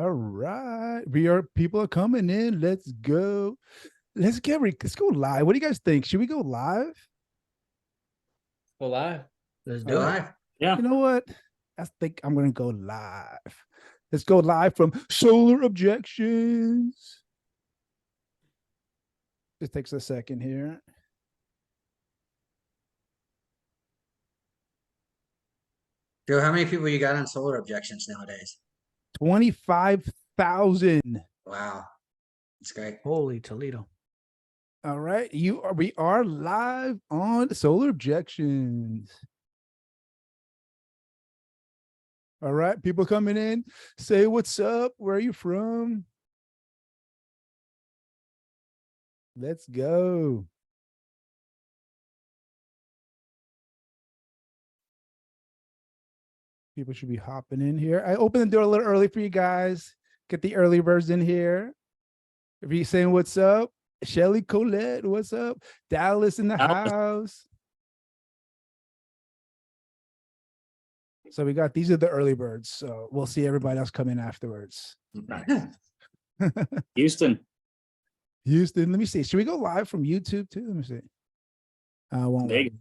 All right. People are coming in. Let's go. Let's go live. What do you guys think? Should we go live? Go live. Let's All do it. right. Yeah. You know what? I think I'm gonna go live. Let's go live from Solar Objections. It takes a second here. Joe, how many people you got on solar objections nowadays? 25,000. Wow. That's great. Holy Toledo. All right. We are live on Solar Objections. All right, people coming in. Say what's up. Where are you from? Let's go. People should be hopping in here. I opened the door a little early for you guys. Get the early birds in here. If you're saying what's up, Shelly Colette, what's up? Dallas in the house. So these are the early birds. So we'll see everybody else come in afterwards. Houston. Let me see. Should we go live from YouTube too? Let me see. Won't let me.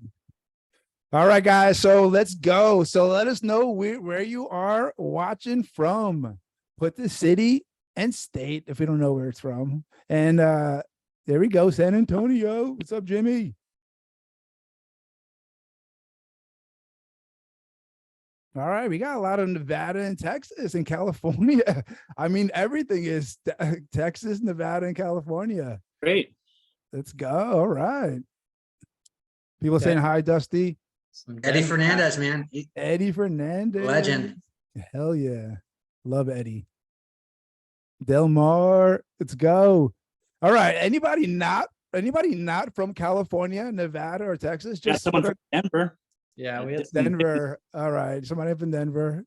All right, guys. So let's go. So let us know where you are watching from. Put the city and state if we don't know where it's from. And there we go. San Antonio. What's up, Jimmy? All right, we got a lot of Nevada and Texas and California. I mean, everything is Texas, Nevada, and California. Great. Let's go. All right. People saying hi, Dusty. Eddie Fernandez, man. Eddie Fernandez. Legend. Hell yeah. Love Eddie. Del Mar. Let's go. All right. Anybody not from California, Nevada, or Texas? Just someone from Denver. Yeah, we had Denver. All right. Somebody from Denver.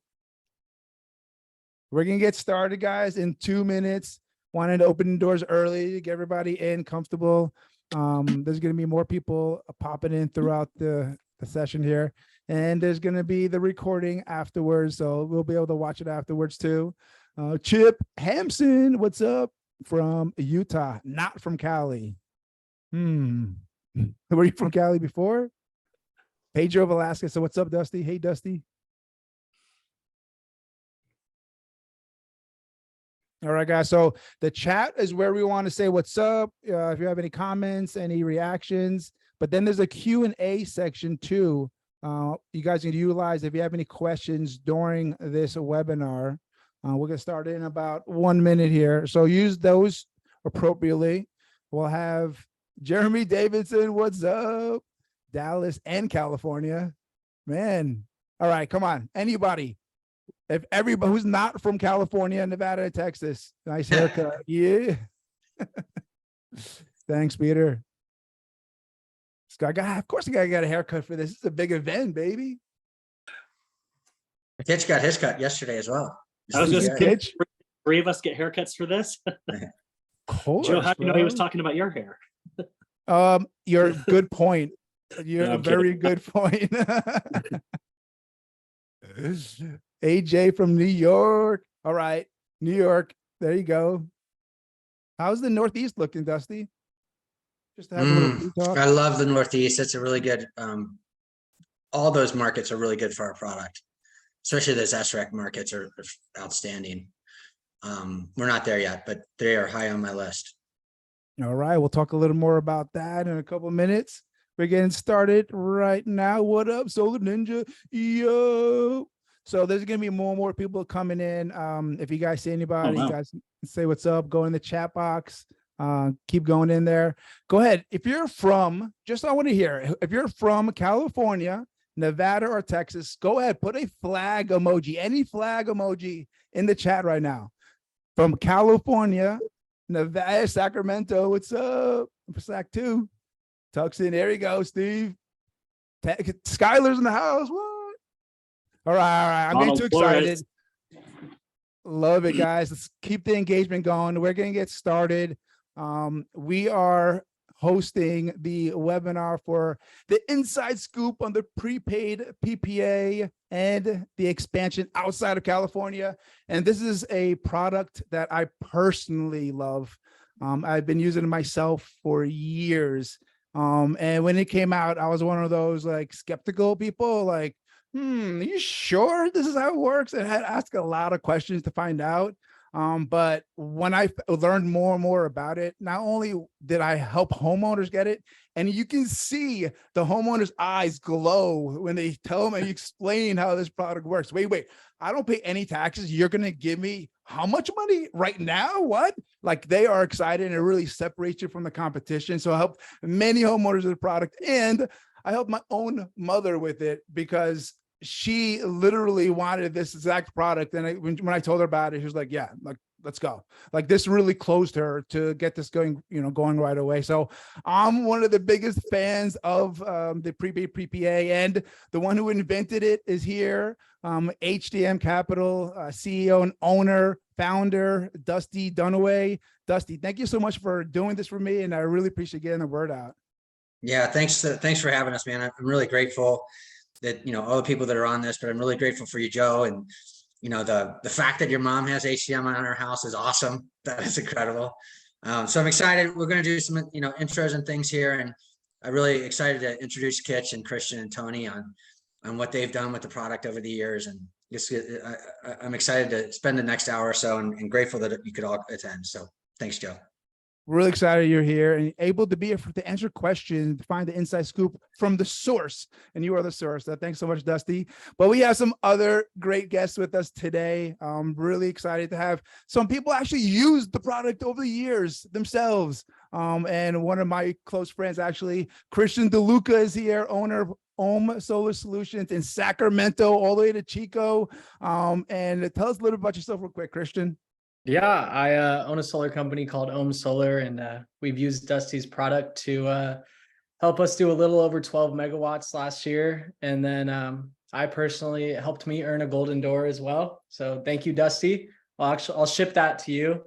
We're going to get started, guys, in 2 minutes. Wanted to open the doors early to get everybody in comfortable. There's going to be more people popping in throughout the session here. And there's going to be the recording afterwards. So we'll be able to watch it afterwards, too. Chip Hampson, what's up? From Utah, not from Cali. Were you from Cali before? Pedro Velasquez. So what's up, Dusty? Hey, Dusty. All right, guys. So the chat is where we want to say what's up. If you have any comments, any reactions, but then there's a Q&A section too. You guys can utilize if you have any questions during this webinar. We're going to start in about 1 minute here. So use those appropriately. We'll have Jeremy Davidson. What's up? Dallas and California, man. All right, come on. Anybody, if everybody who's not from California, Nevada, Texas, nice haircut. Yeah. Thanks, Peter. Of course, the guy got a haircut for this. This is a big event, baby. Kitch got his cut yesterday as well. I was just Kitch. 3 of us get haircuts for this. Course, Joe, how do you know he was bro. talking about your hair? You're good point. You're No, a very good point. AJ from New York. All right, New York. There you go. How's the Northeast looking, Dusty? Just to have a little talk. I love the Northeast. It's a really good, all those markets are really good for our product. Especially those SREC markets are outstanding. We're not there yet, but they are high on my list. All right, we'll talk a little more about that in a couple of minutes. We're getting started right now. What up, Solar Ninja? Yo. So there's going to be more and more people coming in. If you guys see anybody, you guys say what's up. Go in the chat box. Keep going in there. Go ahead. If you're from, I want to hear, if you're from California, Nevada, or Texas, go ahead. Put a flag emoji, any flag emoji in the chat right now. From California, Nevada, Sacramento, what's up? For Sac 2. Tucks in. There you go, Steve. Skylar's in the house. What? All right. I'm getting too excited. Love it, guys. Let's keep the engagement going. We're going to get started. We are hosting the webinar for the inside scoop on the prepaid PPA and the expansion outside of California. And this is a product that I personally love. I've been using it myself for years. And when it came out, I was one of those like skeptical people, like, are you sure this is how it works? And I had to ask a lot of questions to find out. But when I learned more and more about it, not only did I help homeowners get it, and you can see the homeowners' eyes glow when they tell them and you explain how this product works. Wait, I don't pay any taxes. You're going to give me how much money right now? What? Like, they are excited, and it really separates you from the competition. So I helped many homeowners with the product, and I helped my own mother with it because she literally wanted this exact product. And when I told her about it, she was like, yeah, like, let's go. Like, this really closed her to get this going, going right away. So I'm one of the biggest fans of the prepaid PPA, and the one who invented it is here. HDM Capital, CEO and owner, founder, Dusty Dunaway. Dusty, thank you so much for doing this for me. And I really appreciate getting the word out. Yeah, thanks for having us, man. I'm really grateful that, all the people that are on this, but I'm really grateful for you, Joe. And, the fact that your mom has HDM on her house is awesome. That is incredible. So I'm excited. We're going to do some, intros and things here. And I'm really excited to introduce Kitch and Christian and Tony on what they've done with the product over the years. And I'm excited to spend the next hour or so, and grateful that you could all attend. So thanks, Joe. Really excited you're here and able to be here to answer questions, to find the inside scoop from the source. And you are the source. Thanks so much, Dusty. But we have some other great guests with us today. I'm really excited to have some people actually use the product over the years themselves. And one of my close friends, actually, Christian DeLuca, is here, owner of Ohm Solar Solutions in Sacramento, all the way to Chico. And tell us a little bit about yourself real quick, Christian. Yeah, I own a solar company called Ohm Solar, and we've used Dusty's product to help us do a little over 12 megawatts last year. And then I personally helped me earn a golden door as well. So thank you, Dusty. I'll ship that to you.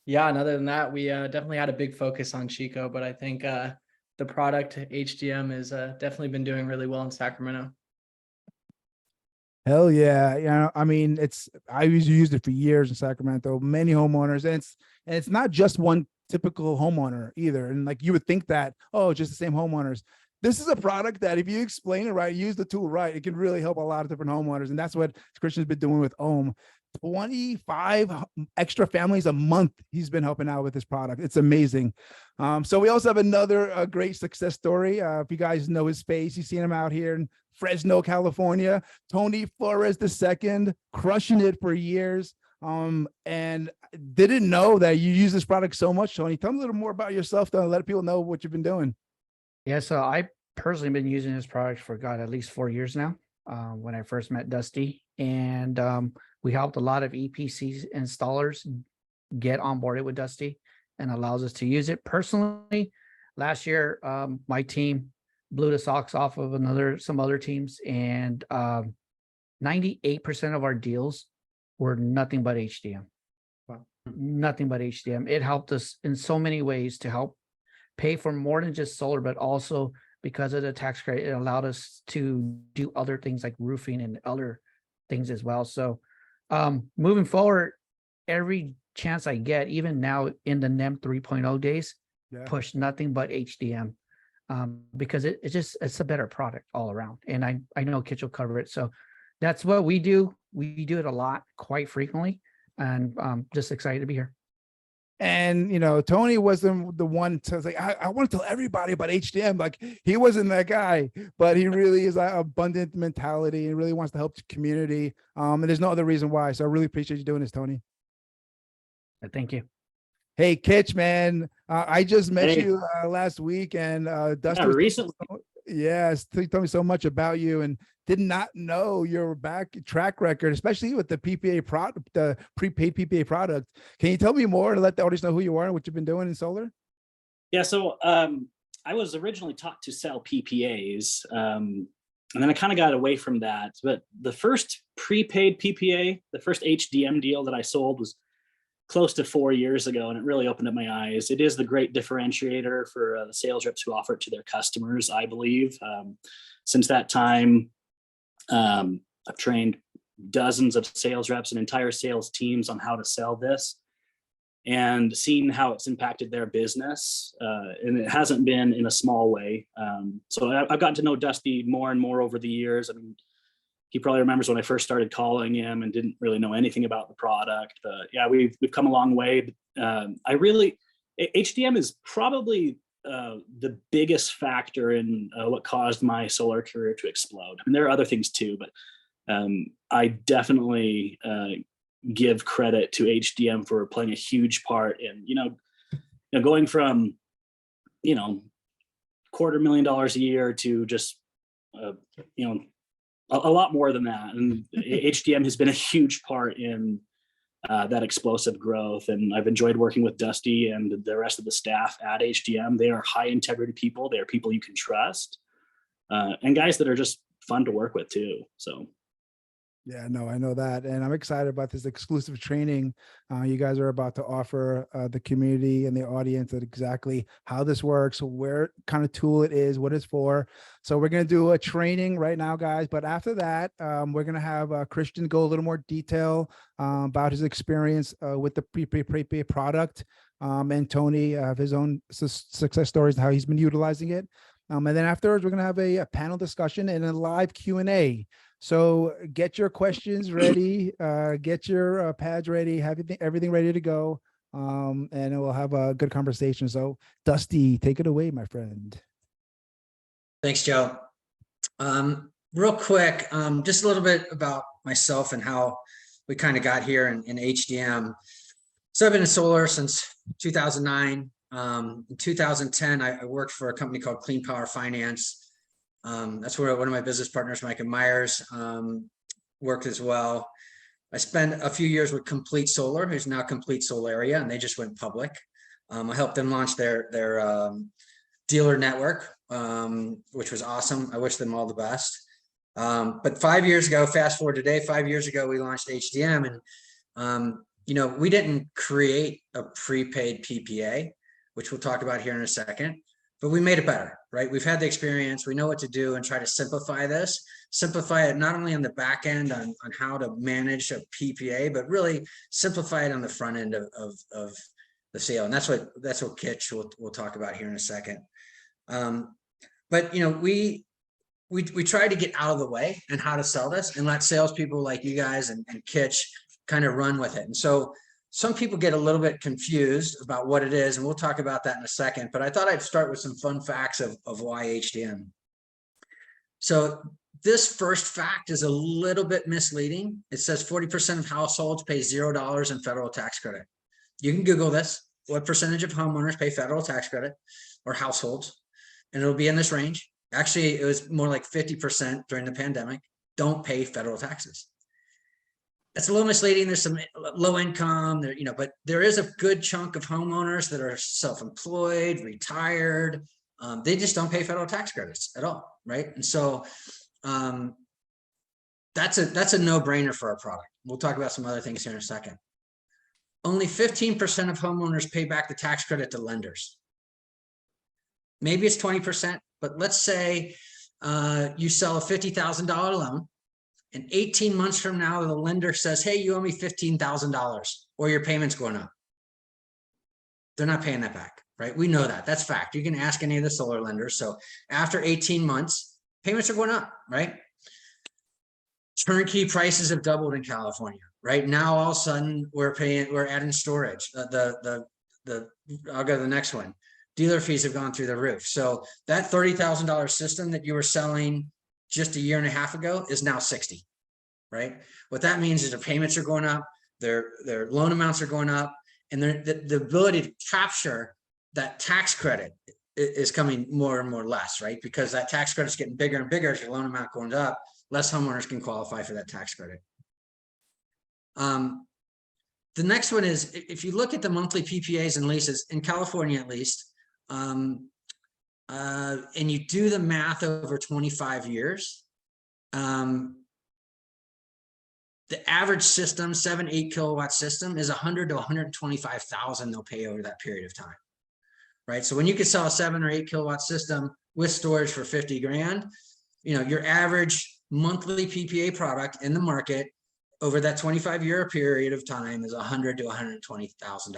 Yeah, and other than that, we definitely had a big focus on Chico, but I think the product HDM is definitely been doing really well in Sacramento. Hell yeah. I mean, I used it for years in Sacramento, many homeowners, and it's not just one typical homeowner either. And like, you would think that, oh, just the same homeowners. This is a product that if you explain it right, use the tool right, it can really help a lot of different homeowners. And that's what Christian's been doing with Ohm. 25 extra families a month he's been helping out with this product. It's amazing. So we also have another great success story. If you guys know his face, you've seen him out here in Fresno, California. Tony Flores II, crushing it for years. And didn't know that you use this product so much. Tony, tell me a little more about yourself, though, let people know what you've been doing. Yeah, so I personally been using this product for at least 4 years now. When I first met Dusty, and we helped a lot of EPC installers get onboarded with Dusty, and allows us to use it. Personally, last year, my team blew the socks off of some other teams, and 98% of our deals were nothing but HDM. Wow. Nothing but HDM. It helped us in so many ways to help pay for more than just solar, but also because of the tax credit, it allowed us to do other things like roofing and other things as well. So moving forward, every chance I get, even now in the NEM 3.0 days, push nothing but HDM, because it's a better product all around. And I know Kitch will cover it. So that's what we do. We do it a lot, quite frequently, and just excited to be here. And, Tony wasn't the one to say, I want to tell everybody about HDM. Like, he wasn't that guy, but he really is an abundant mentality and really wants to help the community. And there's no other reason why. So I really appreciate you doing this, Tony. Thank you. Hey, Kitch, man, I just met you last week, and Dustin recently. Yes, he told me so much about you, and did not know your track record, especially with the PPA product, the prepaid PPA product. Can you tell me more to let the audience know who you are and what you've been doing in solar? Yeah, so I was originally taught to sell PPAs, and then I kind of got away from that. But the first prepaid PPA, the first HDM deal that I sold was close to 4 years ago, and it really opened up my eyes. It is the great differentiator for the sales reps who offer it to their customers, I believe. Since that time, I've trained dozens of sales reps and entire sales teams on how to sell this, and seen how it's impacted their business. And it hasn't been in a small way. So I've gotten to know Dusty more and more over the years. I mean, he probably remembers when I first started calling him and didn't really know anything about the product. But yeah, we've come a long way. HDM is probably the biggest factor in what caused my solar career to explode. I mean, there are other things too, but I definitely give credit to HDM for playing a huge part in, going from, $250,000 a year to just, a lot more than that. And HDM has been a huge part in that explosive growth. And I've enjoyed working with Dusty and the rest of the staff at HDM. They are high integrity people. They are people you can trust, and guys that are just fun to work with too. So. Yeah, no, I know that. And I'm excited about this exclusive training you guys are about to offer the community and the audience at exactly how this works, where kind of tool it is, what it's for. So we're going to do a training right now, guys. But after that, we're going to have Christian go a little more detail about his experience with the Pre-Paid PPA product, and Tony have his own success stories and how he's been utilizing it. And then afterwards, we're going to have a panel discussion and a live Q&A. So get your questions ready, get your pads ready, have everything ready to go, and we'll have a good conversation. So Dusty, take it away, my friend. Thanks, Joe. Real quick, just a little bit about myself and how we kind of got here in HDM. So I've been in solar since 2009. In 2010, I worked for a company called Clean Power Finance. That's where one of my business partners, Mike and Myers, worked as well. I spent a few years with Complete Solar, who's now Complete Solaria, and they just went public. I helped them launch their dealer network, which was awesome. I wish them all the best. But 5 years ago, fast forward today, 5 years ago, we launched HDM, and we didn't create a prepaid PPA, which we'll talk about here in a second. But we made it better, right? We've had the experience. We know what to do and try to simplify it not only on the back end on how to manage a PPA, but really simplify it on the front end of the sale. And that's what Kitch we'll talk about here in a second. But we try to get out of the way and how to sell this and let salespeople like you guys and Kitch kind of run with it. And so some people get a little bit confused about what it is, and we'll talk about that in a second, but I thought I'd start with some fun facts of why HDM. So this first fact is a little bit misleading. It says 40% of households pay $0 in federal tax credit. You can Google this. What percentage of homeowners pay federal tax credit, or households? And it'll be in this range. Actually, it was more like 50% during the pandemic don't pay federal taxes. That's a little misleading. There's some low income there, but there is a good chunk of homeowners that are self-employed, retired. They just don't pay federal tax credits at all, right? And so that's a no-brainer for our product. We'll talk about some other things here in a second. Only 15% of homeowners pay back the tax credit to lenders. Maybe it's 20%, but let's say you sell a $50,000 loan. And 18 months from now, the lender says, hey, you owe me $15,000 or your payment's going up. They're not paying that back, right? We know that. That's fact. You can ask any of the solar lenders. So after 18 months, payments are going up, right? Turnkey prices have doubled in California. Right now, all of a sudden, we're adding storage. I'll go to the next one. Dealer fees have gone through the roof. So that $30,000 system that you were selling just a year and a half ago is now 60, right? What that means is their payments are going up, their loan amounts are going up, and the ability to capture that tax credit is coming more and more less, right? Because that tax credit is getting bigger and bigger as your loan amount goes up, less homeowners can qualify for that tax credit. The next one is, if you look at the monthly PPAs and leases, in California at least, and you do the math over 25 years, The average system, 7-8 kilowatt system, is 100 to 125,000 they'll pay over that period of time, right? So when you could sell a 7 or 8 kilowatt system with storage for 50 grand, you know, your average monthly PPA product in the market over that 25-year period of time is $100 to $120,000,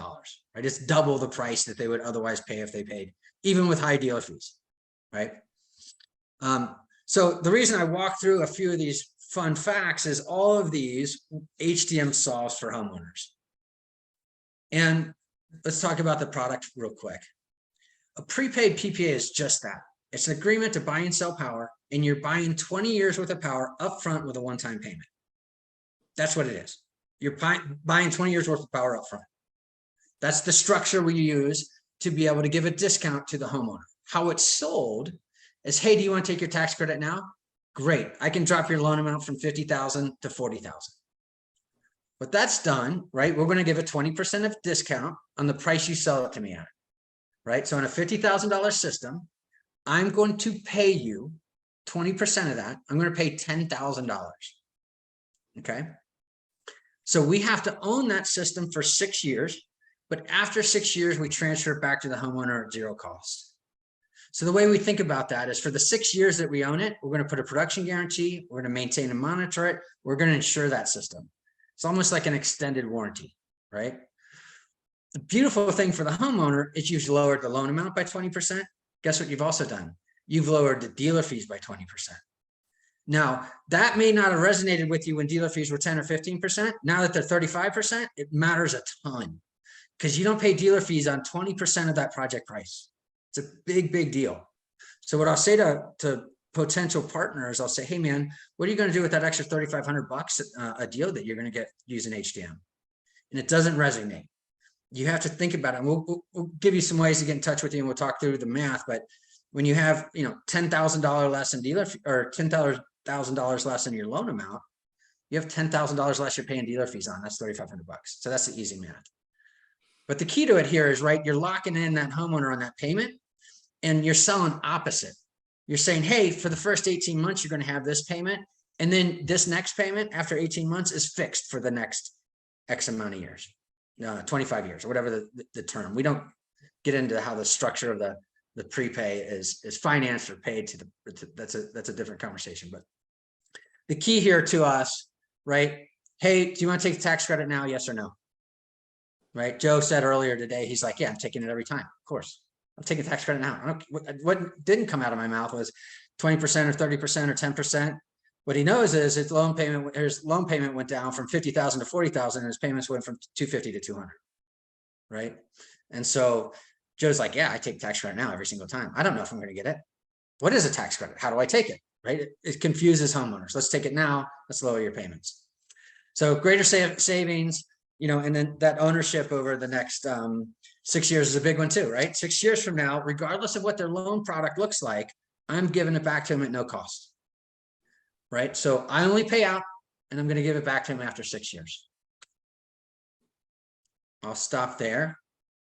right? It's double the price that they would otherwise pay if they paid, even with high dealer fees, right? So the reason I walk through a few of these fun facts is all of these HDM solves for homeowners. And let's talk about the product real quick. A prepaid PPA is just that. It's an agreement to buy and sell power, and you're buying 20 years worth of power upfront with a one-time payment. That's what it is. You're buying 20 years worth of power upfront. That's the structure we use to be able to give a discount to the homeowner. How it's sold is, hey, do you want to take your tax credit now? Great. I can drop your loan amount from 50,000 to 40,000. But that's done, right? We're going to give a 20% of discount on the price you sell it to me at, right? So in a $50,000 system, I'm going to pay you 20% of that. I'm going to pay $10,000. Okay. So we have to own that system for 6 years, but after 6 years, we transfer it back to the homeowner at zero cost. So the way we think about that is, for the 6 years that we own it, we're going to put a production guarantee. We're going to maintain and monitor it. We're going to insure that system. It's almost like an extended warranty, right? The beautiful thing for the homeowner is you've lowered the loan amount by 20%. Guess what you've also done? You've lowered the dealer fees by 20%. Now, that may not have resonated with you when dealer fees were 10 or 15%. Now that they're 35%, it matters a ton, because you don't pay dealer fees on 20% of that project price. It's a big, big deal. So what I'll say to potential partners, I'll say, hey man, what are you going to do with that extra 3,500 bucks a deal that you're going to get using HDM? And it doesn't resonate. You have to think about it. And we'll give you some ways to get in touch with you, and we'll talk through the math. But when you have, you know, $10,000 less in dealer fee, or $10,000 less in your loan amount, you have $10,000 less you're paying dealer fees on. That's 3,500 bucks. So that's the easy math. But the key to it here is, right, you're locking in that homeowner on that payment, and you're selling opposite. You're saying, hey, for the first 18 months, you're going to have this payment, and then this next payment after 18 months is fixed for the next X amount of years, 25 years, or whatever the term. We don't get into how the structure of the prepay is financed or paid to the, that's a different conversation. But the key here to us, right? Hey, do you want to take the tax credit now? Yes or no? Right? Joe said earlier today, he's like, yeah, I'm taking it every time. Of course, I'm taking tax credit now. I don't, what didn't come out of my mouth was 20% or 30% or 10%. What he knows is his loan payment went down from 50,000 to 40,000, and his payments went from 250 to 200. Right? And so Joe's like, yeah, I take tax credit now every single time. I don't know if I'm going to get it. What is a tax credit? How do I take it? Right? It confuses homeowners. Let's take it now. Let's lower your payments. So greater savings, you know, and then that ownership over the next 6 years is a big one too, right? 6 years from now, regardless of what their loan product looks like, I'm giving it back to them at no cost, right? So I only pay out, and I'm going to give it back to them after 6 years. I'll stop there,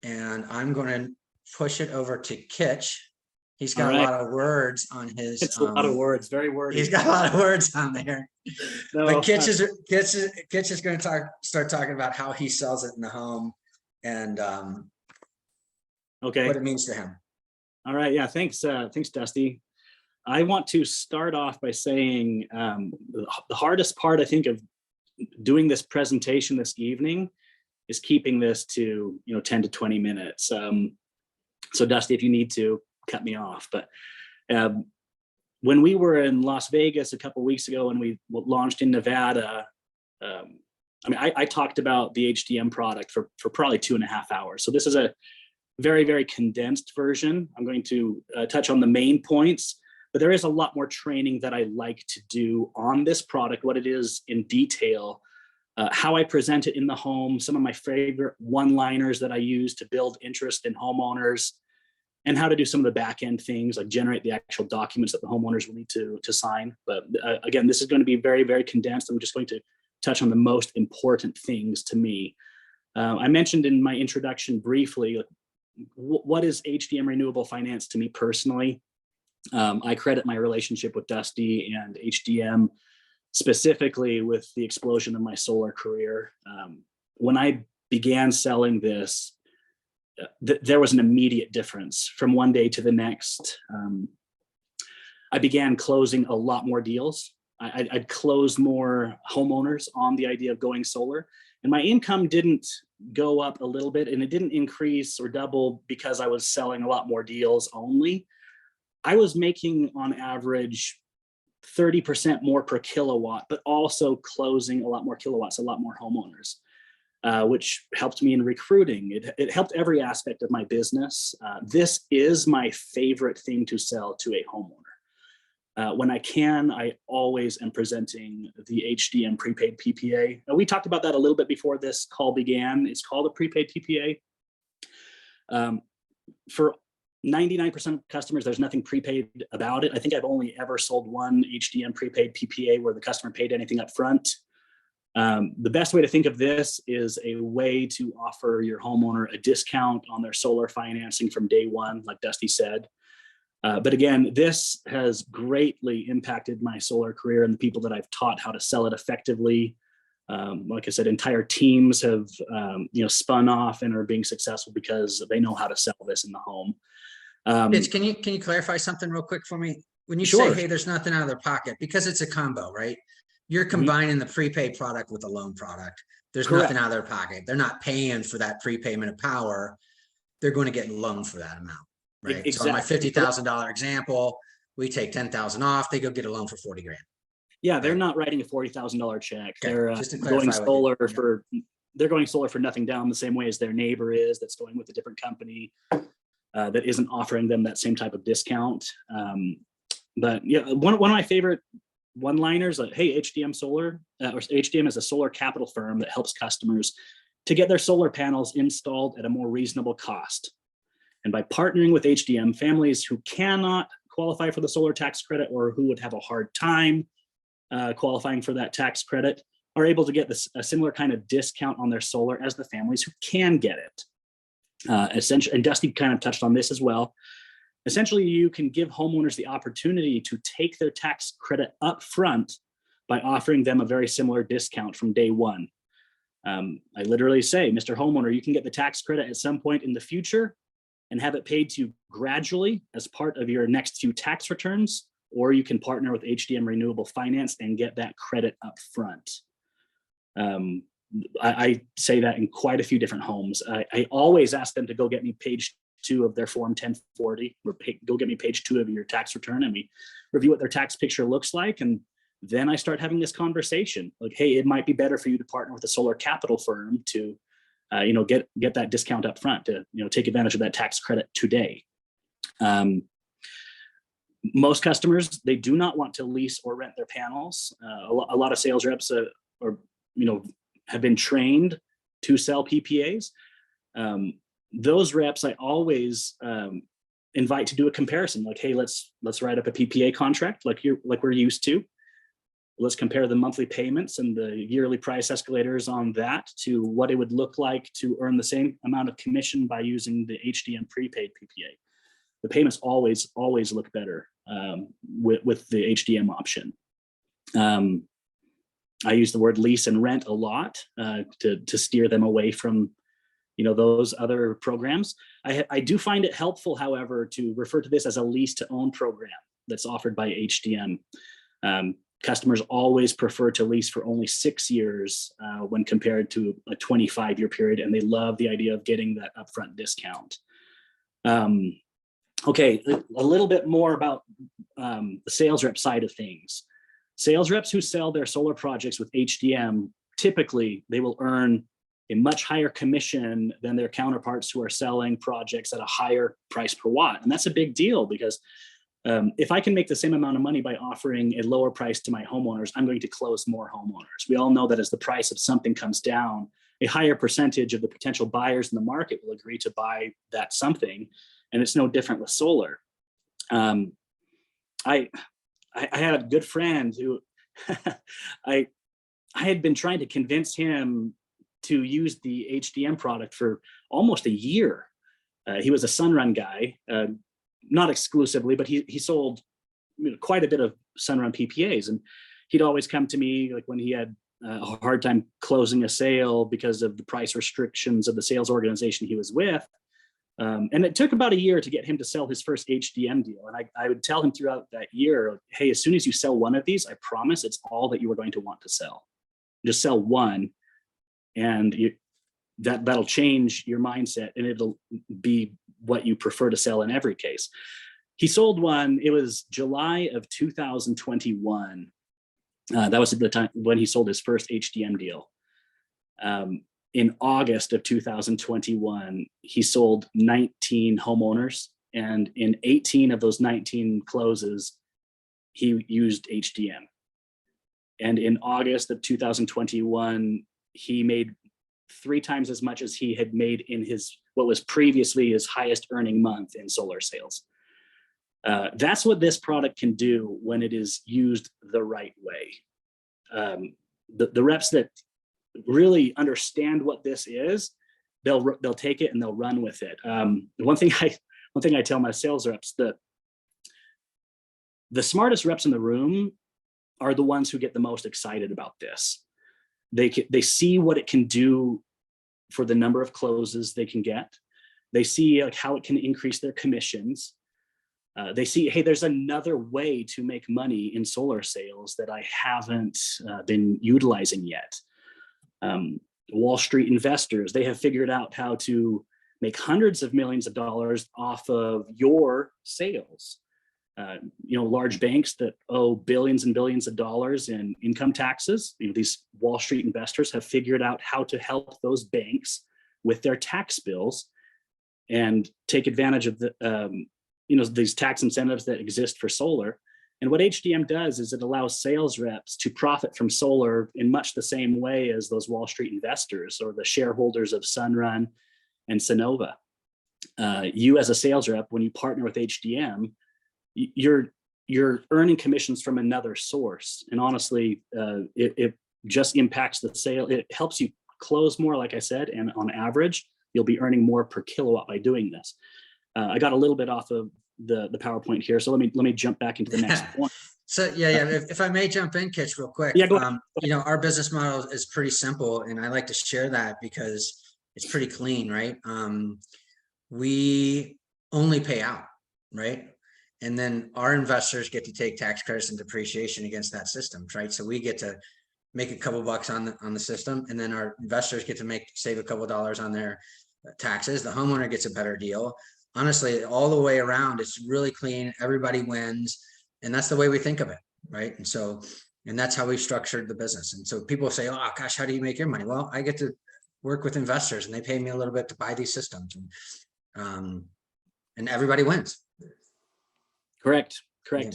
and I'm going to push it over to Kitch. He's got a lot of words on his. It's a lot of words, very wordy. He's got a lot of words on there. No, but Kitch is going to start talking about how he sells it in the home, and okay, what it means to him. All right, yeah, thanks, Dusty. I want to start off by saying the hardest part, I think, of doing this presentation this evening is keeping this to 10 to 20 minutes. So Dusty, if you need to cut me off, but when we were in Las Vegas a couple of weeks ago and we launched in Nevada, I talked about the HDM product for probably 2.5 hours. So this is a very, very condensed version. I'm going to touch on the main points, but there is a lot more training that I like to do on this product, what it is in detail, how I present it in the home, some of my favorite one-liners that I use to build interest in homeowners, and how to do some of the back-end things like generate the actual documents that the homeowners will need to sign. But again, this is going to be very, very condensed. I'm just going to touch on the most important things to me. I mentioned in my introduction briefly, what is HDM renewable finance to me personally? I credit my relationship with Dusty and HDM specifically with the explosion of my solar career. When I began selling this, there was an immediate difference from one day to the next. I began closing a lot more deals. I'd close more homeowners on the idea of going solar, and my income didn't go up a little bit, and it didn't increase or double because I was selling a lot more deals only. I was making on average 30% more per kilowatt, but also closing a lot more kilowatts, a lot more homeowners, which helped me in recruiting. It helped every aspect of my business. This is my favorite thing to sell to a homeowner. When I can, I always am presenting the HDM prepaid PPA. Now, we talked about that a little bit before this call began. It's called a prepaid PPA. For 99% of customers, there's nothing prepaid about it. I think I've only ever sold one HDM prepaid PPA where the customer paid anything up front. The best way to think of this is a way to offer your homeowner a discount on their solar financing from day one, like Dusty said. But again, this has greatly impacted my solar career and the people that I've taught how to sell it effectively. Like I said, entire teams have spun off and are being successful because they know how to sell this in the home. Kitch, can you clarify something real quick for me? When you Sure. say, hey, there's nothing out of their pocket, because it's a combo, right? You're combining the prepaid product with a loan product. There's Correct. nothing out of their pocket. They're not paying for that prepayment of power. They're going to get loaned for that amount, right? Exactly. So on my $50,000 example, we take 10,000 off. They go get a loan for 40 grand. Yeah, they're not writing a $40,000 check. Okay, They're just to going clarify solar for they're going solar for nothing down the same way as their neighbor is that's going with a different company that isn't offering them that same type of discount. But yeah, one of my favorite one-liners, like, hey, HDM Solar, or HDM is a solar capital firm that helps customers to get their solar panels installed at a more reasonable cost. And by partnering with HDM, families who cannot qualify for the solar tax credit or who would have a hard time qualifying for that tax credit are able to get a similar kind of discount on their solar as the families who can get it. Essentially, and Dusty kind of touched on this as well. Essentially, you can give homeowners the opportunity to take their tax credit up front by offering them a very similar discount from day one. I literally say, Mr. Homeowner, you can get the tax credit at some point in the future and have it paid to you gradually as part of your next few tax returns, or you can partner with HDM Renewable Finance and get that credit up front. I say that in quite a few different homes. I always ask them to go get me page 2 of their Form 1040, or go get me page 2 of your tax return, and we review what their tax picture looks like. And then I start having this conversation like, hey, it might be better for you to partner with a solar capital firm to, get that discount up front to, take advantage of that tax credit today. Most customers, they do not want to lease or rent their panels. A lot of sales reps have been trained to sell PPAs. Those reps, I always invite to do a comparison. Like, hey, let's write up a PPA contract like we're used to. Let's compare the monthly payments and the yearly price escalators on that to what it would look like to earn the same amount of commission by using the HDM prepaid PPA. The payments always look better with the HDM option. I use the word lease and rent a lot to steer them away from those other programs. I do find it helpful, however, to refer to this as a lease to own program that's offered by HDM. Customers always prefer to lease for only 6 years when compared to a 25-year period, and they love the idea of getting that upfront discount. Okay, a little bit more about the sales rep side of things. Sales reps who sell their solar projects with HDM, typically they will earn a much higher commission than their counterparts who are selling projects at a higher price per watt. And that's a big deal because if I can make the same amount of money by offering a lower price to my homeowners, I'm going to close more homeowners. We all know that as the price of something comes down, a higher percentage of the potential buyers in the market will agree to buy that something. And it's no different with solar. I had a good friend who I had been trying to convince him to use the HDM product for almost a year. He was a Sunrun guy, not exclusively, but he sold quite a bit of Sunrun PPAs. And he'd always come to me like when he had a hard time closing a sale because of the price restrictions of the sales organization he was with. And it took about a year to get him to sell his first HDM deal. And I would tell him throughout that year, hey, as soon as you sell one of these, I promise it's all that you are going to want to sell. Just sell one, and that'll change your mindset, and it'll be what you prefer to sell in every case. He sold one. It was July of 2021. That was at the time when he sold his first HDM deal. In August of 2021, he sold 19 homeowners, and in 18 of those 19 closes, he used HDM. And in August of 2021, he made 3 times as much as he had made in what was previously his highest earning month in solar sales. That's what this product can do when it is used the right way. The reps that really understand what this is, they'll take it and they'll run with it. One thing I tell my sales reps, that the smartest reps in the room are the ones who get the most excited about this. They see what it can do for the number of closes they can get. They see like how it can increase their commissions. They see, hey, there's another way to make money in solar sales that I haven't been utilizing yet. Wall Street investors, they have figured out how to make hundreds of millions of dollars off of your sales. Large banks that owe billions and billions of dollars in income taxes. These Wall Street investors have figured out how to help those banks with their tax bills and take advantage of these tax incentives that exist for solar. And what HDM does is it allows sales reps to profit from solar in much the same way as those Wall Street investors or the shareholders of Sunrun and Sonova. You as a sales rep, when you partner with HDM, you're earning commissions from another source. And honestly, it just impacts the sale. It helps you close more, like I said, and on average, you'll be earning more per kilowatt by doing this. I got a little bit off of the PowerPoint here, so let me jump back into the next point. So yeah. If I may jump in, Kitch, real quick. Yeah, go ahead. Our business model is pretty simple, and I like to share that because it's pretty clean, right? We only pay out, right? And then our investors get to take tax credits and depreciation against that system, right? So we get to make a couple bucks on the system, and then our investors get to save a couple of dollars on their taxes. The homeowner gets a better deal. Honestly, all the way around, it's really clean. Everybody wins, and that's the way we think of it, right? And that's how we've structured the business. And so people say, "Oh gosh, how do you make your money?" Well, I get to work with investors, and they pay me a little bit to buy these systems, and everybody wins. Correct. Yeah.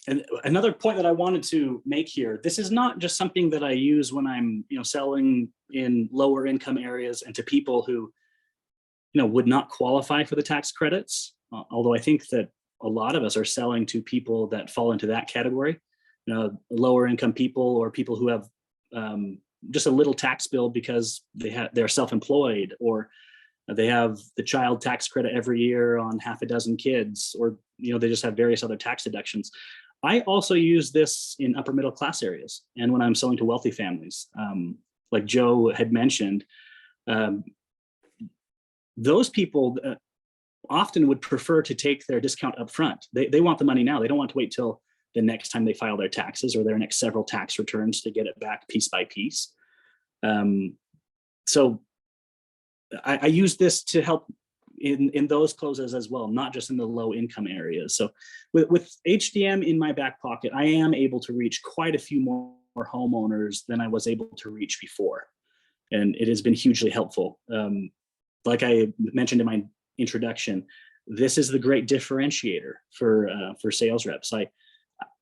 And another point that I wanted to make here, this is not just something that I use when I'm, selling in lower income areas and to people who, would not qualify for the tax credits. Although I think that a lot of us are selling to people that fall into that category, lower income people or people who have just a little tax bill because they're self-employed, or they have the child tax credit every year on half a dozen kids, or they just have various other tax deductions. I also use this in upper middle class areas, and when I'm selling to wealthy families, like Joe had mentioned, those people often would prefer to take their discount up front. They want the money now. They don't want to wait till the next time they file their taxes or their next several tax returns to get it back piece by piece. So I use this to help in those closes as well, not just in the low income areas. So with HDM in my back pocket, I am able to reach quite a few more homeowners than I was able to reach before. And it has been hugely helpful. Like I mentioned in my introduction, this is the great differentiator for sales reps.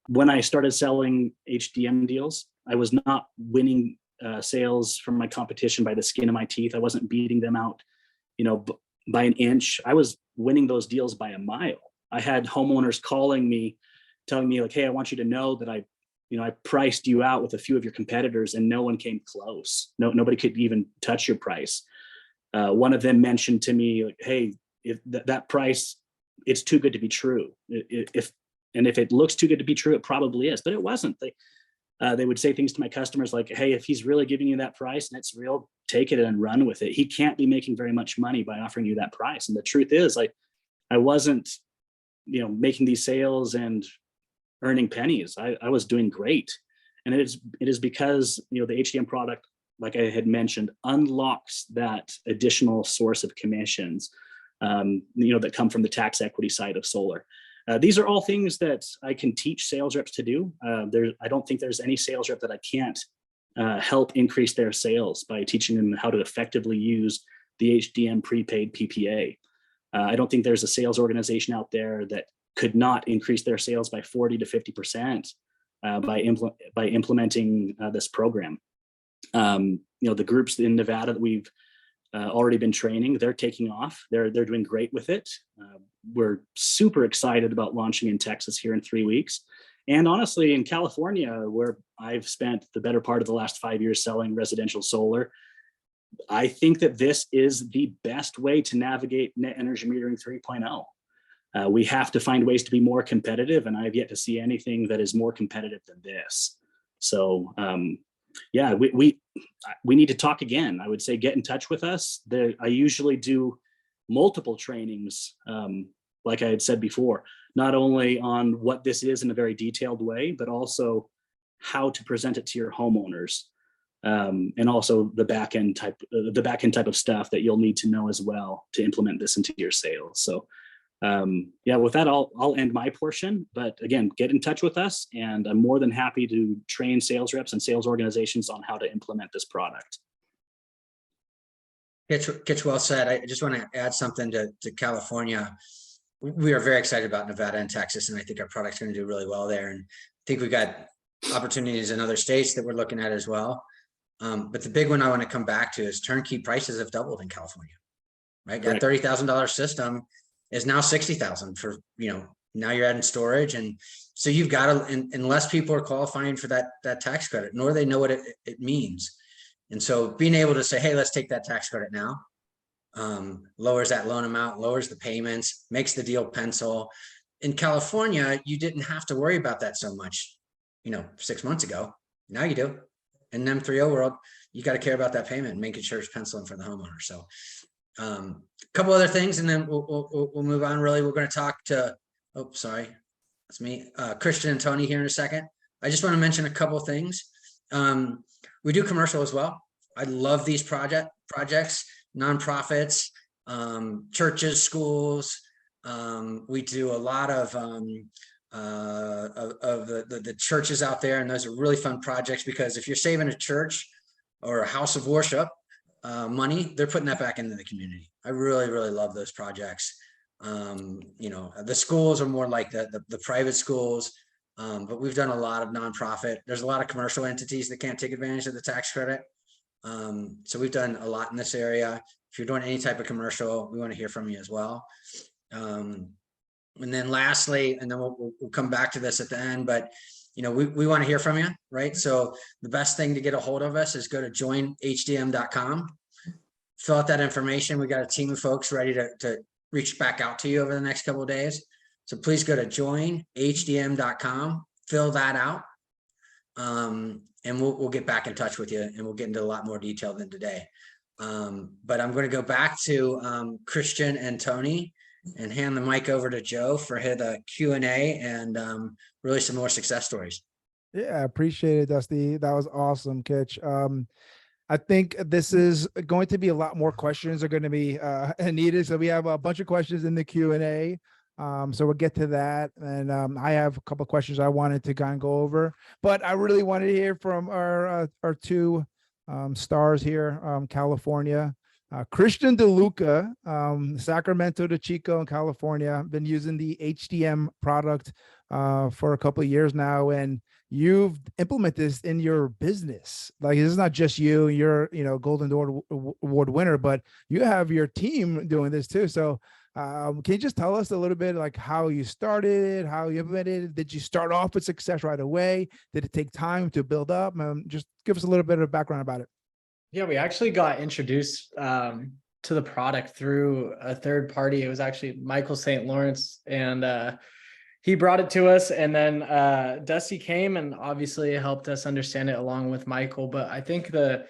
When I started selling HDM deals, I was not winning sales from my competition by the skin of my teeth. I wasn't beating them out, by an inch. I was winning those deals by a mile. I had homeowners calling me, telling me like, "Hey, I want you to know that I priced you out with a few of your competitors, and no one came close. Nobody could even touch your price." One of them mentioned to me like, "Hey, if that price, it's too good to be true. If and if it looks too good to be true, it probably is, but it wasn't. They would say things to my customers like, hey, if he's really giving you that price and it's real, take it and run with it. He can't be making very much money by offering you that price. And the truth is, like, I wasn't, making these sales and earning pennies. I was doing great. And it is because, the HDM product, like I had mentioned, unlocks that additional source of commissions, that come from the tax equity side of solar. These are all things that I can teach sales reps to do. I don't think there's any sales rep that I can't help increase their sales by teaching them how to effectively use the HDM prepaid PPA. I don't think there's a sales organization out there that could not increase their sales by 40 to 50% by implementing this program. The groups in Nevada that we've already been training, they're taking off. They're doing great with it. We're super excited about launching in Texas here in 3 weeks. And honestly, in California, where I've spent the better part of the last 5 years selling residential solar, I think that this is the best way to navigate net energy metering 3.0. We have to find ways to be more competitive, and I've yet to see anything that is more competitive than this. So yeah, we need to talk again. I would say get in touch with us. I usually do multiple trainings, like I had said before, not only on what this is in a very detailed way, but also how to present it to your homeowners. And also the back end type of stuff that you'll need to know as well to implement this into your sales. So yeah, with that, I'll end my portion. But again, get in touch with us, and I'm more than happy to train sales reps and sales organizations on how to implement this product. Kitch, well said. I just want to add something to California. We are very excited about Nevada and Texas, and I think our product's going to do really well there. And I think we've got opportunities in other states that we're looking at as well. But the big one I want to come back to is turnkey prices have doubled in California, right? That $30,000 system is now $60,000 for, now you're adding storage. And so you've got to, unless people are qualifying for that tax credit, nor they know what it means. And so being able to say, hey, let's take that tax credit now, lowers that loan amount, lowers the payments, makes the deal pencil. In California, you didn't have to worry about that so much, 6 months ago. Now you do. In the M3O world, you got to care about that payment and making sure it's penciling for the homeowner. So a couple other things, and then we'll move on. Really, we're going to talk to, that's me, Christian and Tony here in a second. I just want to mention a couple of things. We do commercial as well. I love these projects, nonprofits, churches, schools. We do a lot of the churches out there, and those are really fun projects, because if you're saving a church or a house of worship money, they're putting that back into the community. I really, really love those projects. The schools are more like the private schools, but we've done a lot of nonprofit. There's a lot of commercial entities that can't take advantage of the tax credit. So we've done a lot in this area. If you're doing any type of commercial, we want to hear from you as well. And then lastly, and then we'll come back to this at the end, but we want to hear from you, right? So the best thing to get a hold of us is go to joinhdm.com, fill out that information. We got a team of folks ready to reach back out to you over the next couple of days. So please go to joinhdm.com, fill that out, and we'll get back in touch with you, and we'll get into a lot more detail than today. But I'm going to go back to Christian and Tony and hand the mic over to Joe for the Q&A and really some more success stories. Yeah, I appreciate it, Dusty. That was awesome, Kitch. I think this is going to be a lot more questions are going to be needed. So we have a bunch of questions in the Q&A. So we'll get to that. And I have a couple of questions I wanted to kind of go over, but I really wanted to hear from our two stars here, California. Christian DeLuca, Sacramento to Chico in California, been using the HDM product for a couple of years now, and you've implemented this in your business. Like, this is not just you're Golden Door Award winner, but you have your team doing this too. So can you just tell us a little bit like how you started, how you implemented it? Did you start off with success right away? Did it take time to build up? Just give us a little bit of background about it. Yeah, we actually got introduced to the product through a third party. It was actually Michael St. Lawrence, and he brought it to us, and then Dusty came and obviously helped us understand it along with Michael. But I think the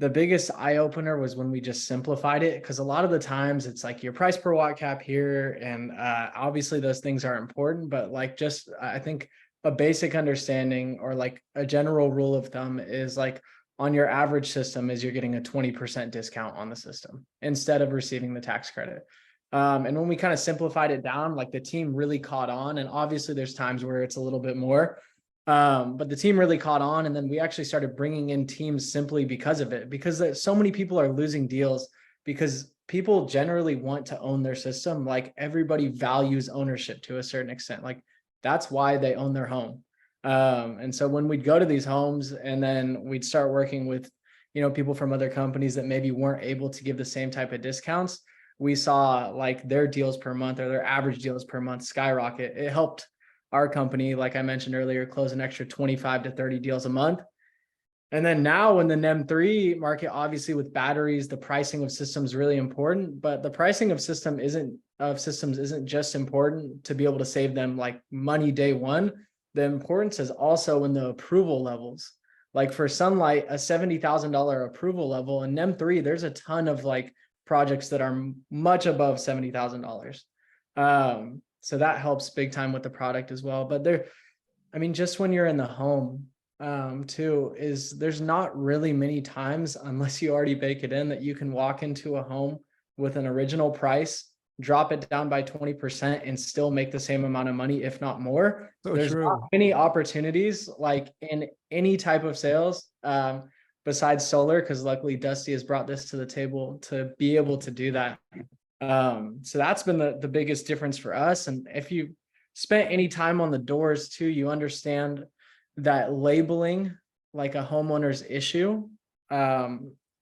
biggest eye opener was when we just simplified it, because a lot of the times it's like your price per watt cap here, and obviously those things are important, but like just I think a basic understanding or like a general rule of thumb is like on your average system is you're getting a 20% discount on the system instead of receiving the tax credit. And when we kind of simplified it down, like the team really caught on, and obviously there's times where it's a little bit more, but the team really caught on. And then we actually started bringing in teams simply because of it, because so many people are losing deals because people generally want to own their system. Like everybody values ownership to a certain extent. Like that's why they own their home. And so when we'd go to these homes and then we'd start working with, people from other companies that maybe weren't able to give the same type of discounts, we saw like their deals per month or their average deals per month skyrocket. It helped our company, like I mentioned earlier, close an extra 25 to 30 deals a month. And then now in the NEM3 market, obviously with batteries, the pricing of systems really important, but the pricing of systems isn't just important to be able to save them like money day one. The importance is also in the approval levels. Like for Sunlight, a $70,000 approval level, in NEM3, there's a ton of like projects that are much above $70,000. So that helps big time with the product as well. But just when you're in the home too, there's not really many times, unless you already bake it in, that you can walk into a home with an original price, drop it down by 20% and still make the same amount of money, if not more. So There's true. not many opportunities like in any type of sales besides solar, because luckily Dusty has brought this to the table to be able to do that. So that's been the biggest difference for us. And if you spent any time on the doors too, you understand that labeling like a homeowner's issue,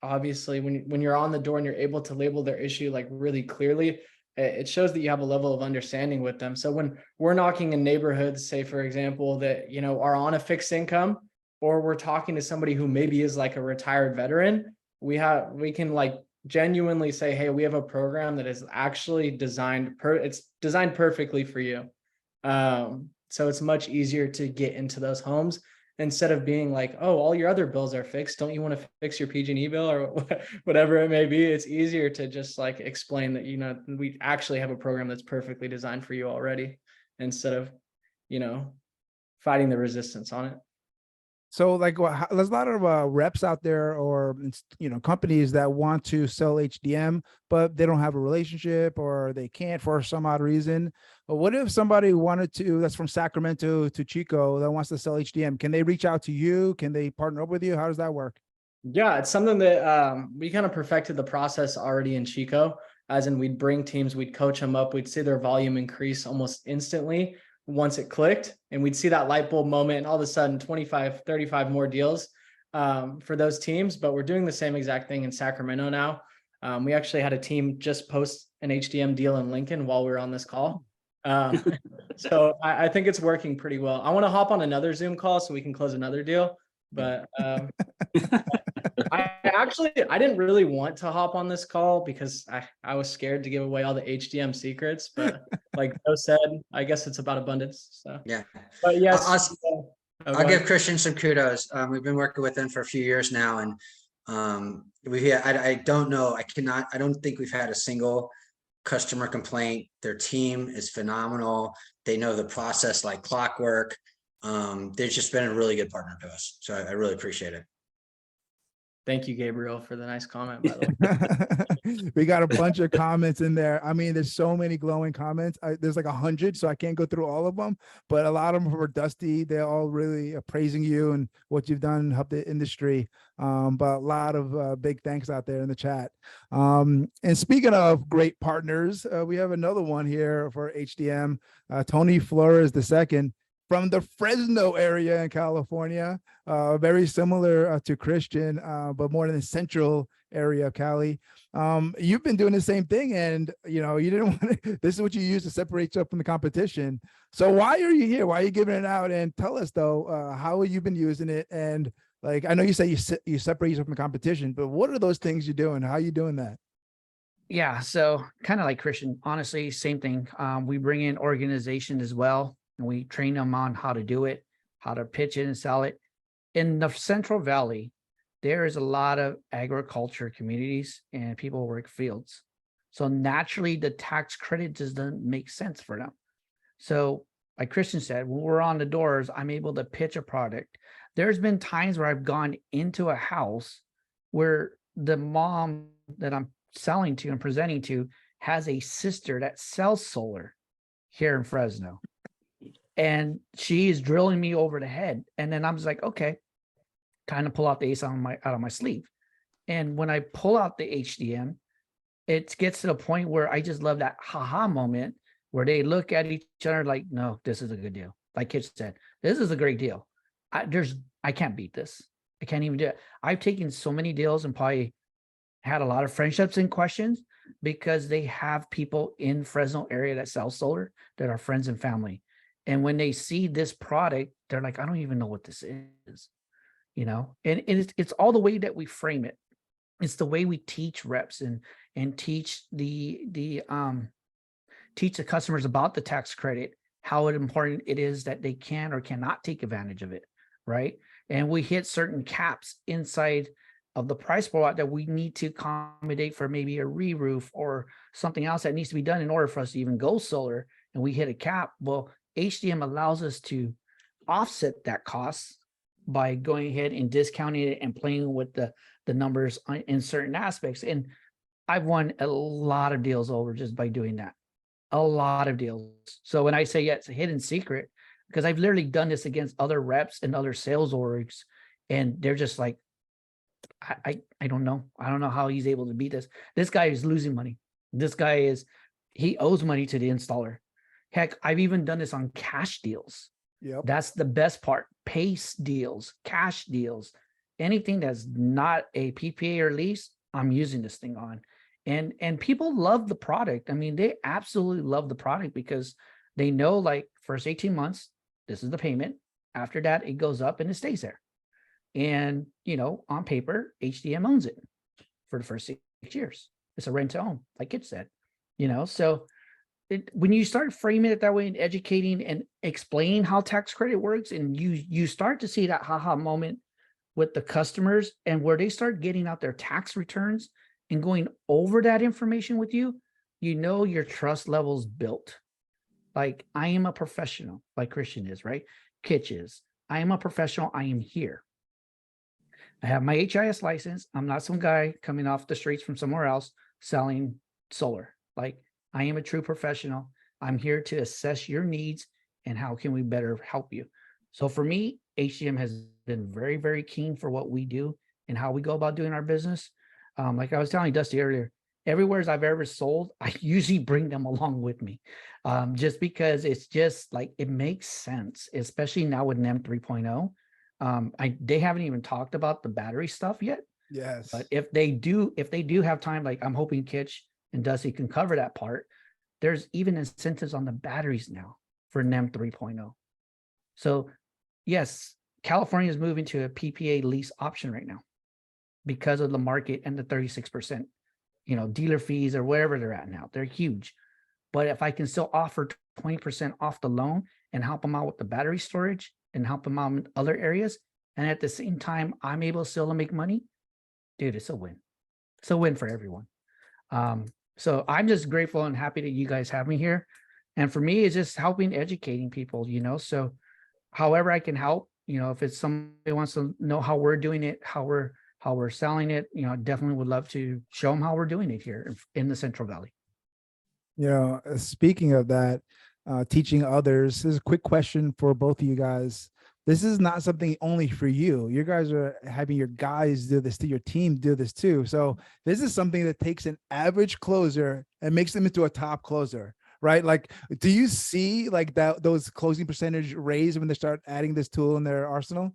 obviously when you're on the door and you're able to label their issue like really clearly, it shows that you have a level of understanding with them. So when we're knocking in neighborhoods, say for example, that are on a fixed income, or we're talking to somebody who maybe is like a retired veteran, we can like genuinely say, hey, we have a program that is actually designed perfectly for you. So it's much easier to get into those homes instead of being like, oh, all your other bills are fixed. Don't you want to fix your PG&E bill or whatever it may be? It's easier to just like explain that, we actually have a program that's perfectly designed for you already, instead of, fighting the resistance on it. So like there's a lot of reps out there or, companies that want to sell HDM, but they don't have a relationship or they can't for some odd reason. But what if somebody wanted to, that's from Sacramento to Chico, that wants to sell HDM? Can they reach out to you? Can they partner up with you? How does that work? Yeah, it's something that we kind of perfected the process already in Chico, as in we'd bring teams, we'd coach them up, we'd see their volume increase almost instantly once it clicked, and we'd see that light bulb moment, and all of a sudden 25, 35 more deals for those teams. But we're doing the same exact thing in Sacramento now. We actually had a team just post an HDM deal in Lincoln while we were on this call. So I think it's working pretty well. I want to hop on another Zoom call so we can close another deal. But I didn't really want to hop on this call because I was scared to give away all the HDM secrets, but like Joe said, I guess it's about abundance. So Yeah. but yes, I'll give Christian some kudos. We've been working with him for a few years now, and I don't think we've had a single customer complaint. Their team is phenomenal. They know the process like clockwork. They've just been a really good partner to us. So I really appreciate it. Thank you, Gabriel, for the nice comment, by the way. We got a bunch of comments in there. I mean, there's so many glowing comments. There's like 100, so I can't go through all of them, but a lot of them were Dusty. They're all really praising you and what you've done to help the industry. But a lot of big thanks out there in the chat. And speaking of great partners, we have another one here for HDM, Tony Flores II. From the Fresno area in California, very similar to Christian, but more in the central area of Cali. You've been doing the same thing, and you didn't want to, this is what you use to separate yourself from the competition. So why are you here? Why are you giving it out? And tell us though, how have you been using it? And like, I know you say you separate yourself from the competition, but what are those things you're doing? How are you doing that? Yeah, so kind of like Christian, honestly, same thing. We bring in organization as well. and we train them on how to do it, how to pitch it and sell it. In the Central Valley, there is a lot of agriculture communities and people work fields. So naturally, the tax credit just doesn't make sense for them. So like Christian said, when we're on the doors, I'm able to pitch a product. There's been times where I've gone into a house where the mom that I'm selling to and presenting to has a sister that sells solar here in Fresno. And she is drilling me over the head. And then I'm just like, okay, kind of pull out the ace out of my sleeve. And when I pull out the HDM, it gets to the point where I just love that haha moment where they look at each other like, no, this is a good deal. Like Kitch said, this is a great deal. I can't beat this. I can't even do it. I've taken so many deals and probably had a lot of friendships and questions because they have people in Fresno area that sell solar that are friends and family. And when they see this product, they're like, I don't even know what this is, and it's all the way that we frame it. It's the way we teach reps and teach the customers about the tax credit, how important it is that they can or cannot take advantage of it, right? And we hit certain caps inside of the price per watt that we need to accommodate for maybe a re-roof or something else that needs to be done in order for us to even go solar, and we hit a cap. Well, HDM allows us to offset that cost by going ahead and discounting it and playing with the numbers in certain aspects. And I've won a lot of deals over just by doing that. A lot of deals. So when I say, yeah, it's a hidden secret, because I've literally done this against other reps and other sales orgs, and they're just like, I don't know. I don't know how he's able to beat this. This guy is losing money. He owes money to the installer. Heck, I've even done this on cash deals. Yep. That's the best part. Pace deals, cash deals, anything that's not a PPA or lease, I'm using this thing on. And people love the product. I mean, they absolutely love the product because they know, like, first 18 months, this is the payment. After that, it goes up and it stays there. And, on paper, HDM owns it for the first 6 years. It's a rent to own, like Kitch said, so when you start framing it that way and educating and explaining how tax credit works, and you start to see that haha moment with the customers and where they start getting out their tax returns and going over that information with you, your trust level's built. Like, I am a professional, like Christian is, right? Kitch is. I am a professional. I am here. I have my HIS license. I'm not some guy coming off the streets from somewhere else selling solar. Like, I am a true professional. I'm here to assess your needs and how can we better help you. So for me, HDM has been very, very keen for what we do and how we go about doing our business. Like I was telling Dusty earlier, everywhere I've ever sold, I usually bring them along with me, just because it's just like, it makes sense, especially now with NEM 3.0. They haven't even talked about the battery stuff yet. Yes. But if they do have time, like I'm hoping Kitch and Dusty can cover that part, there's even incentives on the batteries now for NEM 3.0. So yes, California is moving to a PPA lease option right now because of the market and the 36%, dealer fees or wherever they're at now. They're huge. But if I can still offer 20% off the loan and help them out with the battery storage and help them out in other areas, and at the same time, I'm able still to make money, dude, it's a win. It's a win for everyone. So I'm just grateful and happy that you guys have me here. And for me, it's just helping educating people, so however I can help, if it's somebody wants to know how we're doing it, how we're selling it, I definitely would love to show them how we're doing it here in the Central Valley. Speaking of that, teaching others, this is a quick question for both of you guys. This is not something only for you. You guys are having your guys do this, to your team do this too. So this is something that takes an average closer and makes them into a top closer, right? Like, do you see like those closing percentage raise when they start adding this tool in their arsenal?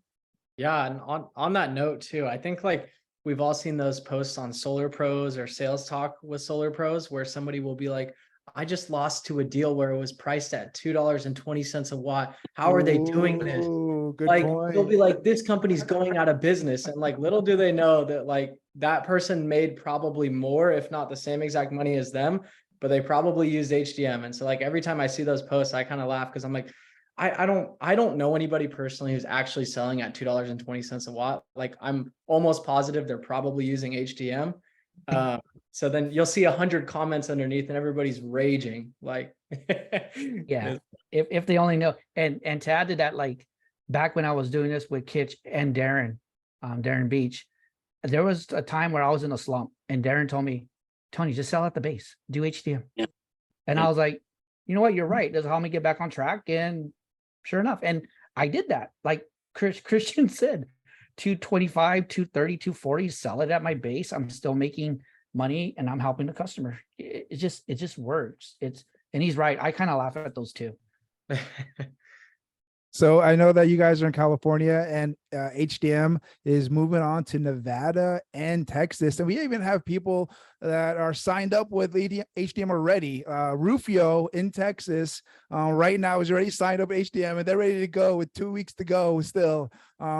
Yeah, and on that note too, I think like we've all seen those posts on Solar Pros or Sales Talk with Solar Pros where somebody will be like, I just lost to a deal where it was priced at $2.20 a watt. How are they doing this? Good Like, point. they'll be like, this company's going out of business. And like, little do they know that like that person made probably more, if not the same exact money as them, but they probably used HDM. And so like, every time I see those posts, I kind of laugh because I'm like, I don't know anybody personally who's actually selling at $2.20 a watt. Like I'm almost positive they're probably using HDM. So then you'll see 100 comments underneath and everybody's raging. Like, Yeah. If they only know, and to add to that, like back when I was doing this with Kitch and Darren Beach, there was a time where I was in a slump and Darren told me, Tony, just sell at the base, do HDM. Yeah. And Yeah. I was like, you know what, you're right. This will help me get back on track. And sure enough, and I did that. Like Christian said, 225, 230, 240, sell it at my base. I'm still making money and I'm helping the customer. It just works. And he's right. I kind of laugh at those too. So I know that you guys are in California and HDM is moving on to Nevada and Texas. And we even have people that are signed up with HDM already. Rufio in Texas right now is already signed up with HDM and they're ready to go with 2 weeks to go still.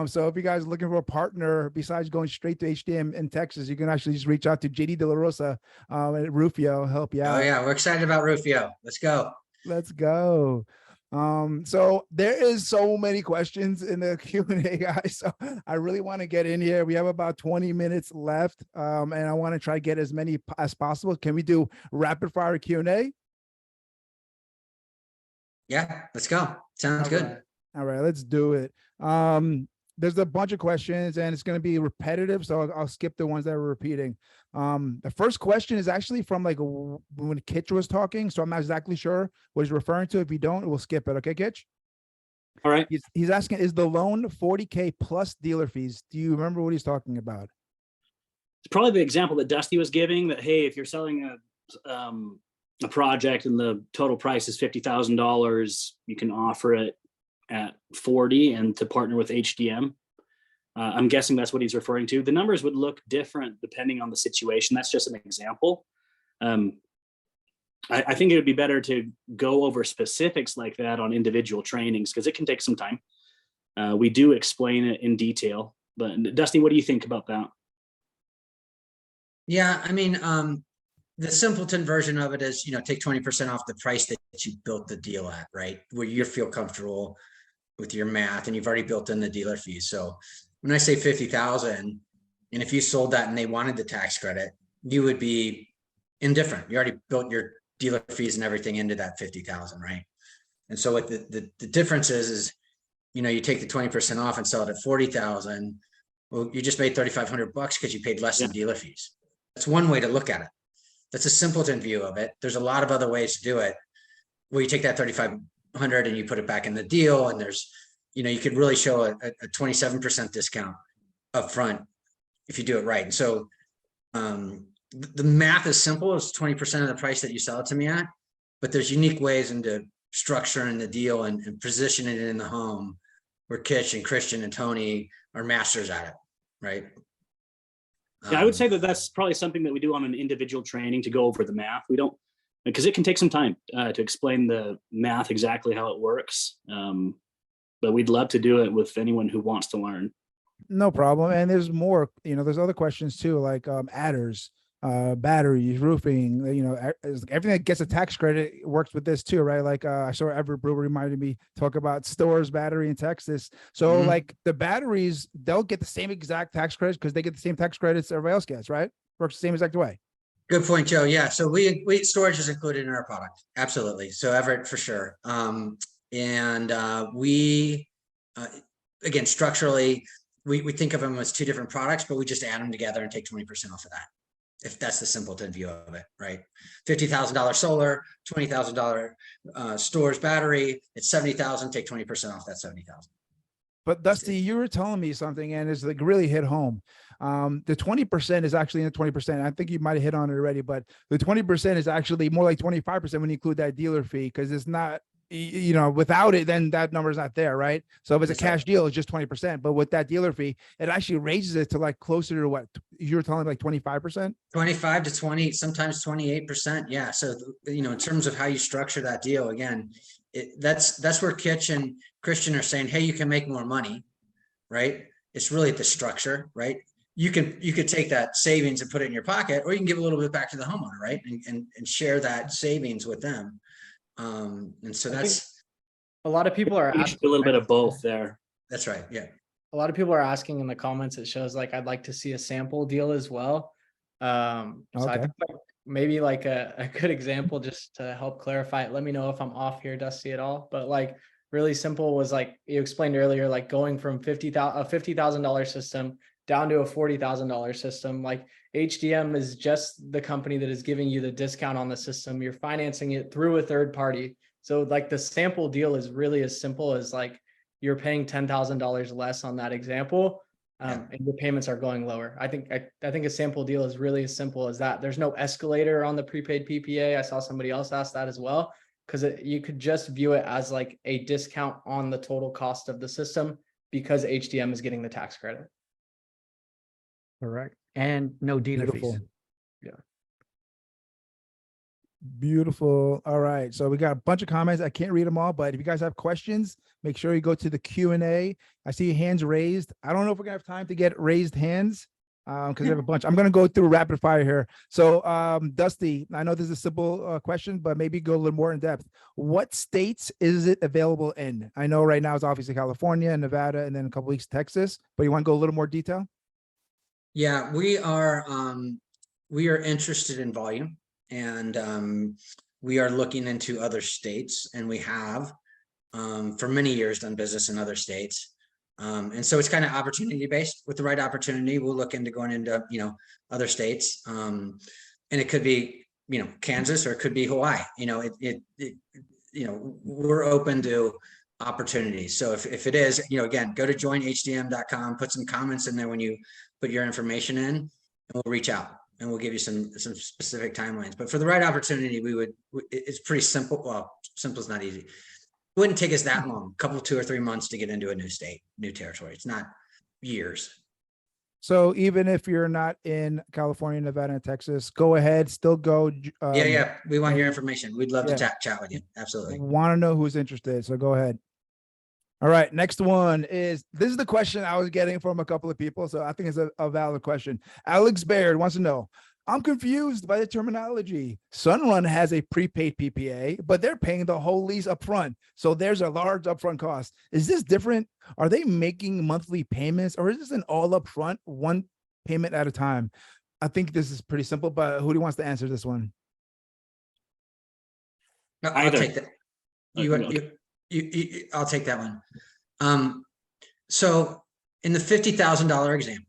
So if you guys are looking for a partner besides going straight to HDM in Texas, you can actually just reach out to JD De La Rosa at Rufio, help you out. Oh yeah, we're excited about Rufio. Let's go. Let's go. So there is so many questions in the Q&A, guys. So I really want to get in here. We have about 20 minutes left. And I want to try to get as many as possible. Can we do rapid fire Q&A? Yeah, let's go. Sounds good. All right, let's do it. There's a bunch of questions and it's going to be repetitive. So I'll skip the ones that are repeating. The first question is actually from like when Kitch was talking. So I'm not exactly sure what he's referring to. If you don't, we'll skip it. Okay, Kitch? All right. He's asking, is the loan 40K plus dealer fees? Do you remember what he's talking about? It's probably the example that Dusty was giving that, hey, if you're selling a project and the total price is $50,000, you can offer it at 40 and to partner with HDM. I'm guessing that's what he's referring to. The numbers would look different depending on the situation. That's just an example. I think it would be better to go over specifics like that on individual trainings because it can take some time. We do explain it in detail, but Dusty, what do you think about that? Yeah, I mean, the simpleton version of it is, take 20% off the price that you built the deal at, right? Where you feel comfortable with your math and you've already built in the dealer fees. So when I say 50,000, and if you sold that and they wanted the tax credit, you would be indifferent. You already built your dealer fees and everything into that 50,000, right? And so what the difference is, you take the 20% off and sell it at 40,000. Well, you just made 3,500 bucks because you paid less in dealer fees. That's one way to look at it. That's a simpleton view of it. There's a lot of other ways to do it where you take that 3,500 and you put it back in the deal. And there's, you could really show a 27% discount up front if you do it right. And so the math is simple. It's 20% of the price that you sell it to me at, but there's unique ways into structuring the deal and positioning it in the home where Kitch and Christian and Tony are masters at it, right? Yeah, I would say that that's probably something that we do on an individual training to go over the math. We don't, because it can take some time to explain the math exactly how it works. But we'd love to do it with anyone who wants to learn. No problem. And there's more, there's other questions too, like adders, batteries, roofing, everything that gets a tax credit works with this too, right? Like I saw Everett Brewer reminded me talk about Stores battery in Texas. So like the batteries, they'll get the same exact tax credits because they get the same tax credits everybody else gets, right? Works the same exact way. Good point, Joe. Yeah. So we storage is included in our product. Absolutely. So Everett for sure. We again, structurally, we think of them as two different products, but we just add them together and take 20% off of that. If that's the simpleton view of it, right? $50,000 solar, $20,000 stores battery, it's 70,000, take 20% off that 70,000. But Dusty, you were telling me something and it's like really hit home. The 20% is actually in the 20%. I think you might have hit on it already, but the 20% is actually more like 25% when you include that dealer fee, because it's not, without it, then that number is not there, right? So if it's a cash deal, it's just 20%. But with that dealer fee, it actually raises it to like closer to what you were telling me, like 25%? 25 to 20, sometimes 28%. Yeah. So, in terms of how you structure that deal, again, that's where Kitch and Christian are saying, hey, you can make more money, right? It's really the structure, right? You could take that savings and put it in your pocket, or you can give a little bit back to the homeowner, right? And share that savings with them. And so A lot of people are You should do a little bit of both there. That's right. Yeah. a lot of people are asking in the comments. It shows like I'd like to see a sample deal as well. So I Okay. think like maybe like a good example just to help clarify it. Let me know if I'm off here, Dusty, at all. But like really simple was like you explained earlier, like going from a $50,000 system down to a $40,000 system. Like HDM is just the company that is giving you the discount on the system. You're financing it through a third party. So like the sample deal is really as simple as like you're paying $10,000 less on that example, and your payments are going lower. I think a sample deal is really as simple as that. There's no escalator on the prepaid PPA. I saw somebody else ask that as well, because you could just view it as like a discount on the total cost of the system because HDM is getting the tax credit. Correct. And no dealer Beautiful. fees. Beautiful. All right. So we got a bunch of comments. I can't read them all, but if you guys have questions, make sure you go to the Q&A. I see hands raised. I don't know if we're gonna have time to get raised hands because we have a bunch. I'm gonna go through rapid fire here. So Dusty, I know this is a simple question, but maybe go a little more in depth. What states is it available in? I know right now it's obviously California and Nevada, and then a couple weeks Texas, but you want to go a little more detail? Yeah, we are interested in volume, and we are looking into other states, and we have for many years done business in other states. And so it's kind of opportunity based. With the right opportunity, we'll look into going into, other states. And it could be, Kansas, or it could be Hawaii. We're open to opportunities. So if it is, again, go to joinhdm.com, put some comments in there when you put your information in, and we'll reach out and we'll give you some specific timelines. But for the right opportunity, it's pretty simple. Well, simple is not easy. It wouldn't take us that long, a couple, 2 or 3 months to get into a new state, new territory. It's not years. So even if you're not in California, Nevada, and Texas, go ahead, still go. Yeah. We want your information. We'd love to chat with you. Absolutely. Want to know who's interested. So go ahead. All right. Next one this is the question I was getting from a couple of people. So I think it's a valid question. Alex Baird wants to know, I'm confused by the terminology. Sunrun has a prepaid PPA, but they're paying the whole lease upfront. So there's a large upfront cost. Is this different? Are they making monthly payments, or is this an all upfront, one payment at a time? I think this is pretty simple, but who wants to answer this one? No, I'll take that. I'll take that one. So in the $50,000 example,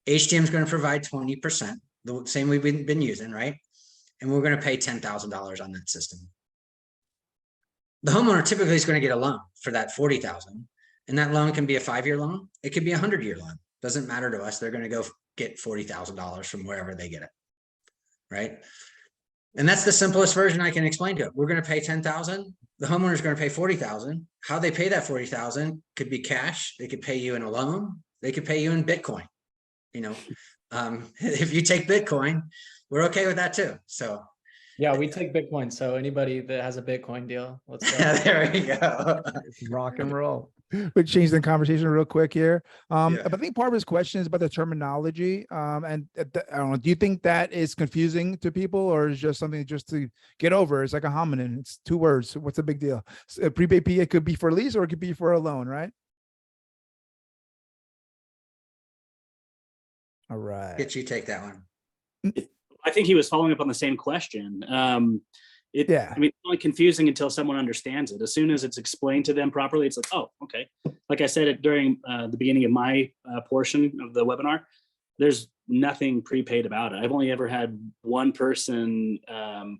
HDM is going to provide 20%, the same we've been using, right? And we're going to pay $10,000 on that system. The homeowner typically is going to get a loan for that $40,000, and that loan can be a 5-year loan. It could be a 100-year loan. Doesn't matter to us. They're going to go get $40,000 from wherever they get it, right? And that's the simplest version I can explain to it. We're going to pay $10,000. The homeowner is going to pay $40,000. How they pay that $40,000 could be cash. They could pay you in a loan. They could pay you in Bitcoin. If you take Bitcoin, we're okay with that too. So yeah, we take Bitcoin. So anybody that has a Bitcoin deal, let's go. There we go. It's rock and roll. We change the conversation real quick here. But I think part of his question is about the terminology. I don't know. Do you think that is confusing to people, or is just something just to get over? It's like a homonym. It's 2 words. What's the big deal? So a prepaid PPA could be for lease, or it could be for a loan, right? All right. Get you take that one. I think he was following up on the same question. I mean, it's only confusing until someone understands it. As soon as it's explained to them properly, it's like, oh, okay. Like I said during the beginning of my portion of the webinar, there's nothing prepaid about it. I've only ever had one person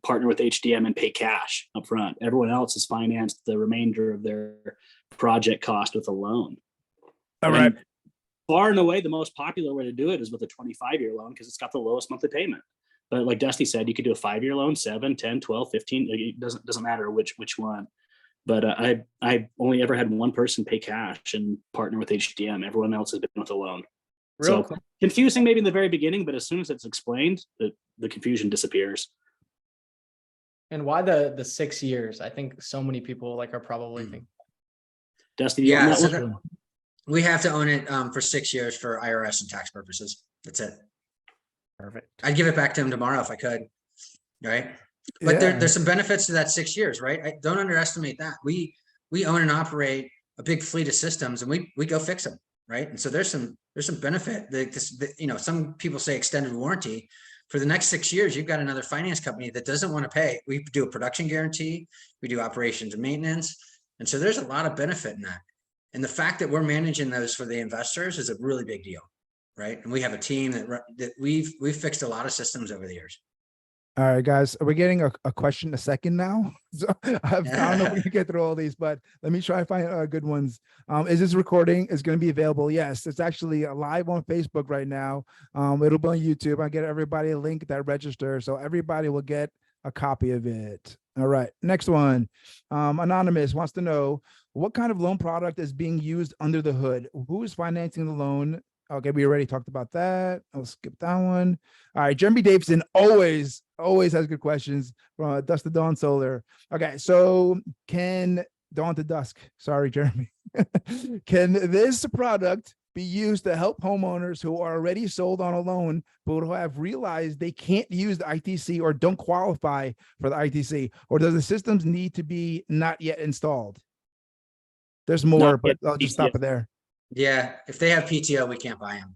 partner with HDM and pay cash up front. Everyone else has financed the remainder of their project cost with a loan. All right. Far and away, the most popular way to do it is with a 25-year loan because it's got the lowest monthly payment. But like Dusty said, you could do a 5-year loan, 7, 10, 12, 15. It doesn't matter which one. But I only ever had one person pay cash and partner with HDM. Everyone else has been with a loan. So confusing maybe in the very beginning, but as soon as it's explained, the confusion disappears. And why the 6 years? I think so many people are probably thinking. Dusty, yeah, so we have to own it for 6 years for IRS and tax purposes. That's it. Perfect. I'd give it back to him tomorrow if I could. Right. But there's some benefits to that 6 years, right? Don't underestimate that. We we own and operate a big fleet of systems, and we go fix them, right? And so there's some benefit. Some people say extended warranty. For the next 6 years, you've got another finance company that doesn't want to pay. We do a production guarantee, we do operations and maintenance. And so there's a lot of benefit in that. And the fact that we're managing those for the investors is a really big deal, right? And we have a team that we've fixed a lot of systems over the years. All right, guys, we're getting a question a second now. So I don't know if we can get through all these, but let me try to find good ones. Is this recording is going to be available? Yes, it's actually live on Facebook right now. It'll be on YouTube. I get everybody a link that register, so everybody will get a copy of it. All right, next one. Anonymous wants to know what kind of loan product is being used under the hood. Who is financing the loan? Okay, we already talked about that. I'll skip that one. All right, Jeremy Davidson always has good questions from Dusk to Dawn Solar. Okay, so can Dawn to Dusk, sorry, Jeremy. Can this product be used to help homeowners who are already sold on a loan, but who have realized they can't use the ITC or don't qualify for the ITC? Or does the systems need to be not yet installed? There's more, but I'll just stop it there. Yeah, if they have PTO, we can't buy them.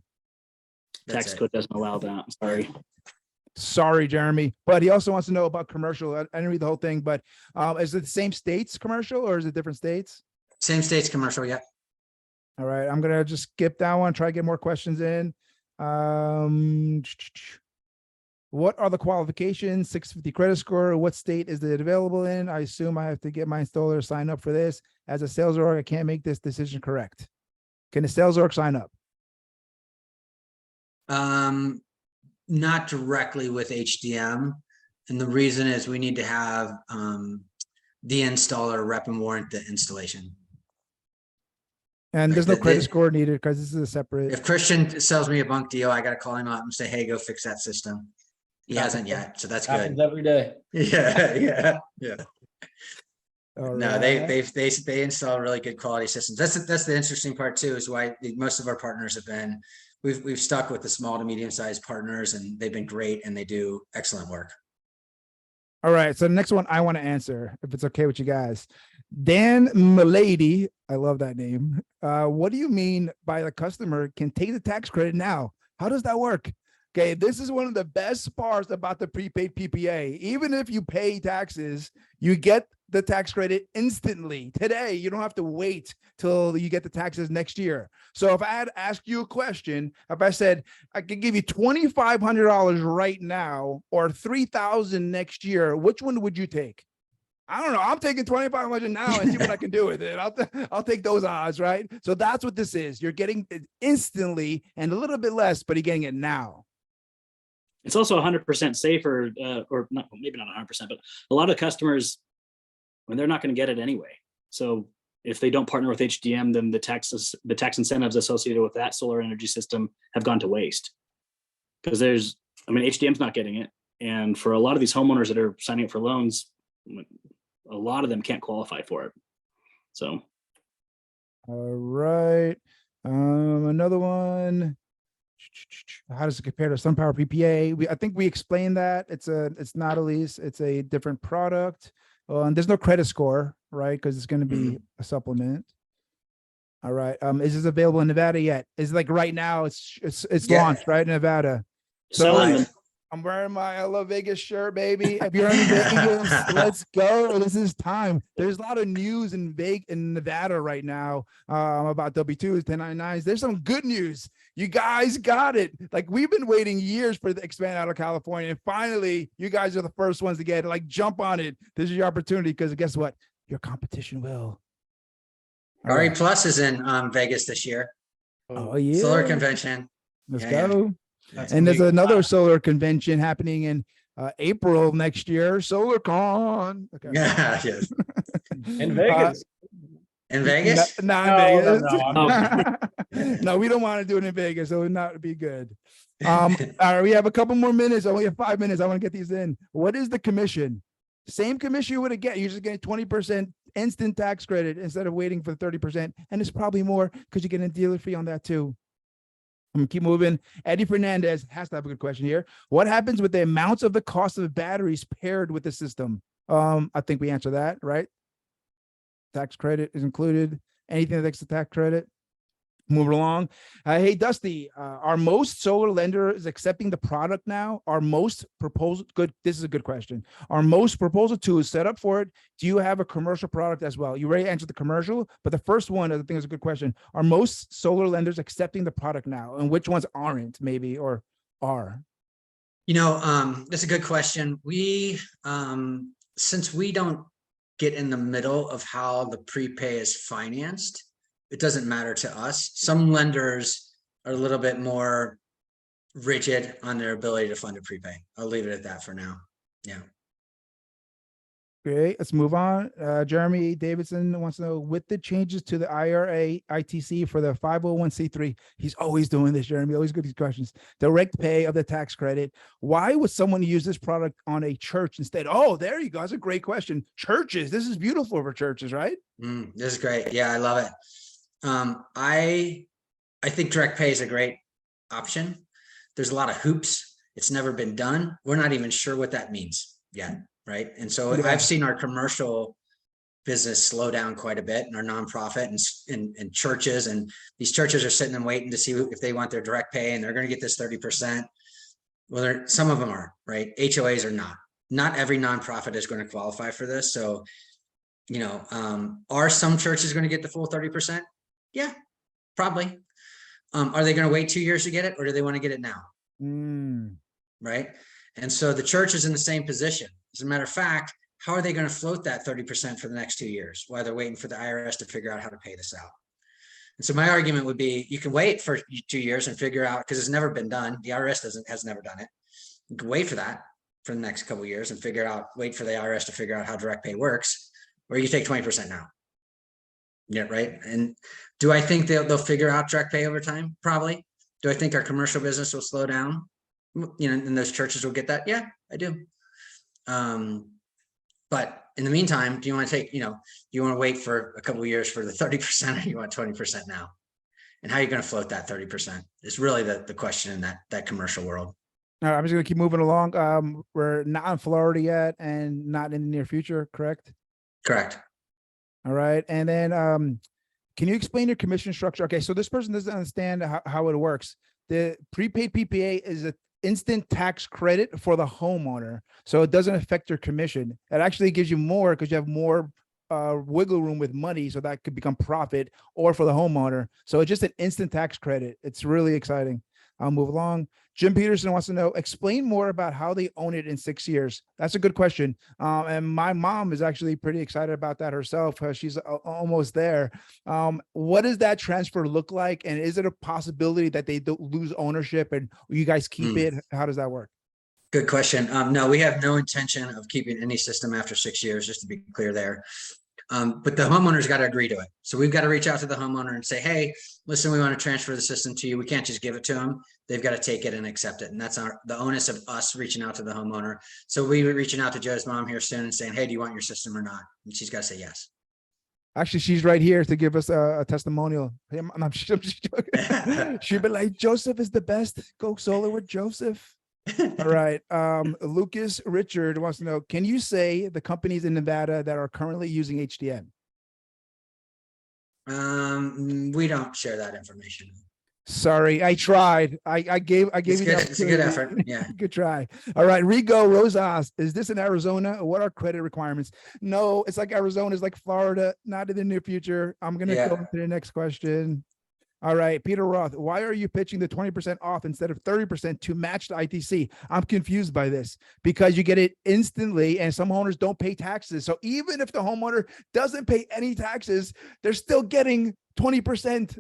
Tax code doesn't allow that. Sorry. Sorry, Jeremy. But he also wants to know about commercial. I didn't read the whole thing, but is it the same states commercial or is it different states? Same states commercial, yeah. All right, I'm gonna just skip that one. Try to get more questions in. What are the qualifications? 650 credit score. What state is it available in? I assume I have to get my installer to sign up for this. As a sales org, I can't make this decision correct. Can the sales org sign up? Not directly with HDM. And the reason is we need to have the installer rep and warrant the installation. And there's no credit score needed because this is a separate. If Christian sells me a bunk deal, I got to call him up and say, hey, go fix that system. He hasn't yet, so that's good. Happens every day. Yeah. All No, right. they install really good quality systems. That's the interesting part too, is why most of our partners have been, we've stuck with the small to medium sized partners, and they've been great and they do excellent work. All right. So the next one I want to answer, if it's okay with you guys. Dan Milady, I love that name. What do you mean by the customer can take the tax credit now? How does that work? Okay, this is one of the best parts about the prepaid PPA. Even if you pay taxes, you get the tax credit instantly today. You don't have to wait till you get the taxes next year. So if I had asked you a question, if I said I could give you $2,500 right now or $3,000 next year, which one would you take? I don't know. I'm taking $2,500 now and see what I can do with it. I'll take those odds, right? So that's what this is. You're getting it instantly and a little bit less, but you're getting it now. It's also 100% safer, or not, maybe not 100%, but a lot of customers, when they're not going to get it anyway. So if they don't partner with HDM, then the tax incentives associated with that solar energy system have gone to waste. Because HDM's not getting it. And for a lot of these homeowners that are signing up for loans, a lot of them can't qualify for it. So. All right. Another one. How does it compare to SunPower PPA? I think we explained that it's not a lease, it's a different product. And there's no credit score, right? Because it's going to be a supplement. All right. Is this available in Nevada yet? Is like right now it's launched right in Nevada. So I'm wearing my I Love Vegas shirt, baby. If you're in Vegas, let's go. This is time. There's a lot of news in Nevada right now about W-2s, 1099s. There's some good news. You guys got it. Like we've been waiting years for the expand out of California. And finally, you guys are the first ones to get it. Like jump on it. This is your opportunity because guess what? Your competition will. RE Plus is in Vegas this year. Oh, yeah. Solar convention. Let's go. Yeah. And there's another solar convention happening in April next year, SolarCon. Okay. Yeah, yes. In Vegas. In Vegas? Not in Vegas. No. No, we don't want to do it in Vegas. So it would not be good. All right, we have a couple more minutes. I only have 5 minutes. I want to get these in. What is the commission? Same commission you would have get. You're just getting 20% instant tax credit instead of waiting for the 30%. And it's probably more because you get a dealer fee on that too. I'm gonna keep moving. Eddie Fernandez has to have a good question here. What happens with the amounts of the cost of the batteries paired with the system? I think we answered that, right? tax credit is included. Anything that's the tax credit. Moving along. Hey, Dusty, are most solar lenders accepting the product now? Are most proposal good? This is a good question. Are most proposal tools set up for it? Do you have a commercial product as well? You already answered the commercial, but the first one, I think, is a good question. Are most solar lenders accepting the product now, and which ones aren't, maybe, or are? That's a good question. We, since we don't get in the middle of how the prepay is financed, it doesn't matter to us. Some lenders are a little bit more rigid on their ability to fund a prepay. I'll leave it at that for now. Yeah. Great. Let's move on. Jeremy Davidson wants to know, with the changes to the IRA ITC for the 501c3, he's always doing this, Jeremy, always good these questions. Direct pay of the tax credit. Why would someone use this product on a church instead? Oh, there you go. That's a great question. Churches. This is beautiful for churches, right? This is great. Yeah, I love it. I think direct pay is a great option. There's a lot of hoops. It's never been done. We're not even sure what that means yet, right? And so Yeah. I've seen our commercial business slow down quite a bit, and our nonprofit and churches, and these churches are sitting and waiting to see if they want their direct pay, and they're going to get this 30%. Well, some of them are, right? HOAs are not. Not every nonprofit is going to qualify for this. So, are some churches going to get the full 30%? Yeah, probably. Are they going to wait 2 years to get it, or do they want to get it now? Right. And so the church is in the same position. As a matter of fact, how are they going to float that 30% for the next 2 years while they're waiting for the IRS to figure out how to pay this out? And so my argument would be, you can wait for 2 years and figure out, because it's never been done. The IRS has never done it. You can wait for that for the next couple of years and wait for the IRS to figure out how direct pay works, or you take 20% now. Yeah, right. And do I think they'll figure out direct pay over time? Probably. Do I think our commercial business will slow down? And those churches will get that? Yeah, I do. But in the meantime, do you want to take, do you want to wait for a couple of years for the 30%, or you want 20% now? And how are you going to float that 30%? It's really the question in that commercial world. All right, I'm just going to keep moving along. We're not in Florida yet and not in the near future, correct? Correct. All right. And then can you explain your commission structure? Okay, so this person doesn't understand how it works. The prepaid PPA is an instant tax credit for the homeowner. So it doesn't affect your commission. It actually gives you more because you have more wiggle room with money. So that could become profit, or for the homeowner. So it's just an instant tax credit. It's really exciting. I'll move along. Jim Peterson wants to know, explain more about how they own it in 6 years. That's a good question. And my mom is actually pretty excited about that herself. She's almost there. What does that transfer look like? And is it a possibility that they don't lose ownership and you guys keep it? How does that work? Good question. No, we have no intention of keeping any system after 6 years, just to be clear there. But the homeowner's got to agree to it. So we've got to reach out to the homeowner and say, hey, listen, we want to transfer the system to you. We can't just give it to them. They've got to take it and accept it. And that's the onus of us reaching out to the homeowner. So we were reaching out to Joe's mom here soon and saying, hey, do you want your system or not? And she's got to say yes. Actually, she's right here to give us a testimonial. I'm just joking. She'd be like, Joseph is the best. Go solar with Joseph. All right. Lucas Richard wants to know, can you say the companies in Nevada that are currently using HDM? We don't share that information. Sorry, I tried. I gave you that. It's a good effort. Yeah. Good try. All right. Rigo Rosas, is this in Arizona? What are credit requirements? No, it's like Arizona is like Florida, not in the near future. I'm gonna go to the next question. All right, Peter Roth, why are you pitching the 20% off instead of 30% to match the ITC? I'm confused by this, because you get it instantly and some owners don't pay taxes. So even if the homeowner doesn't pay any taxes, they're still getting 20%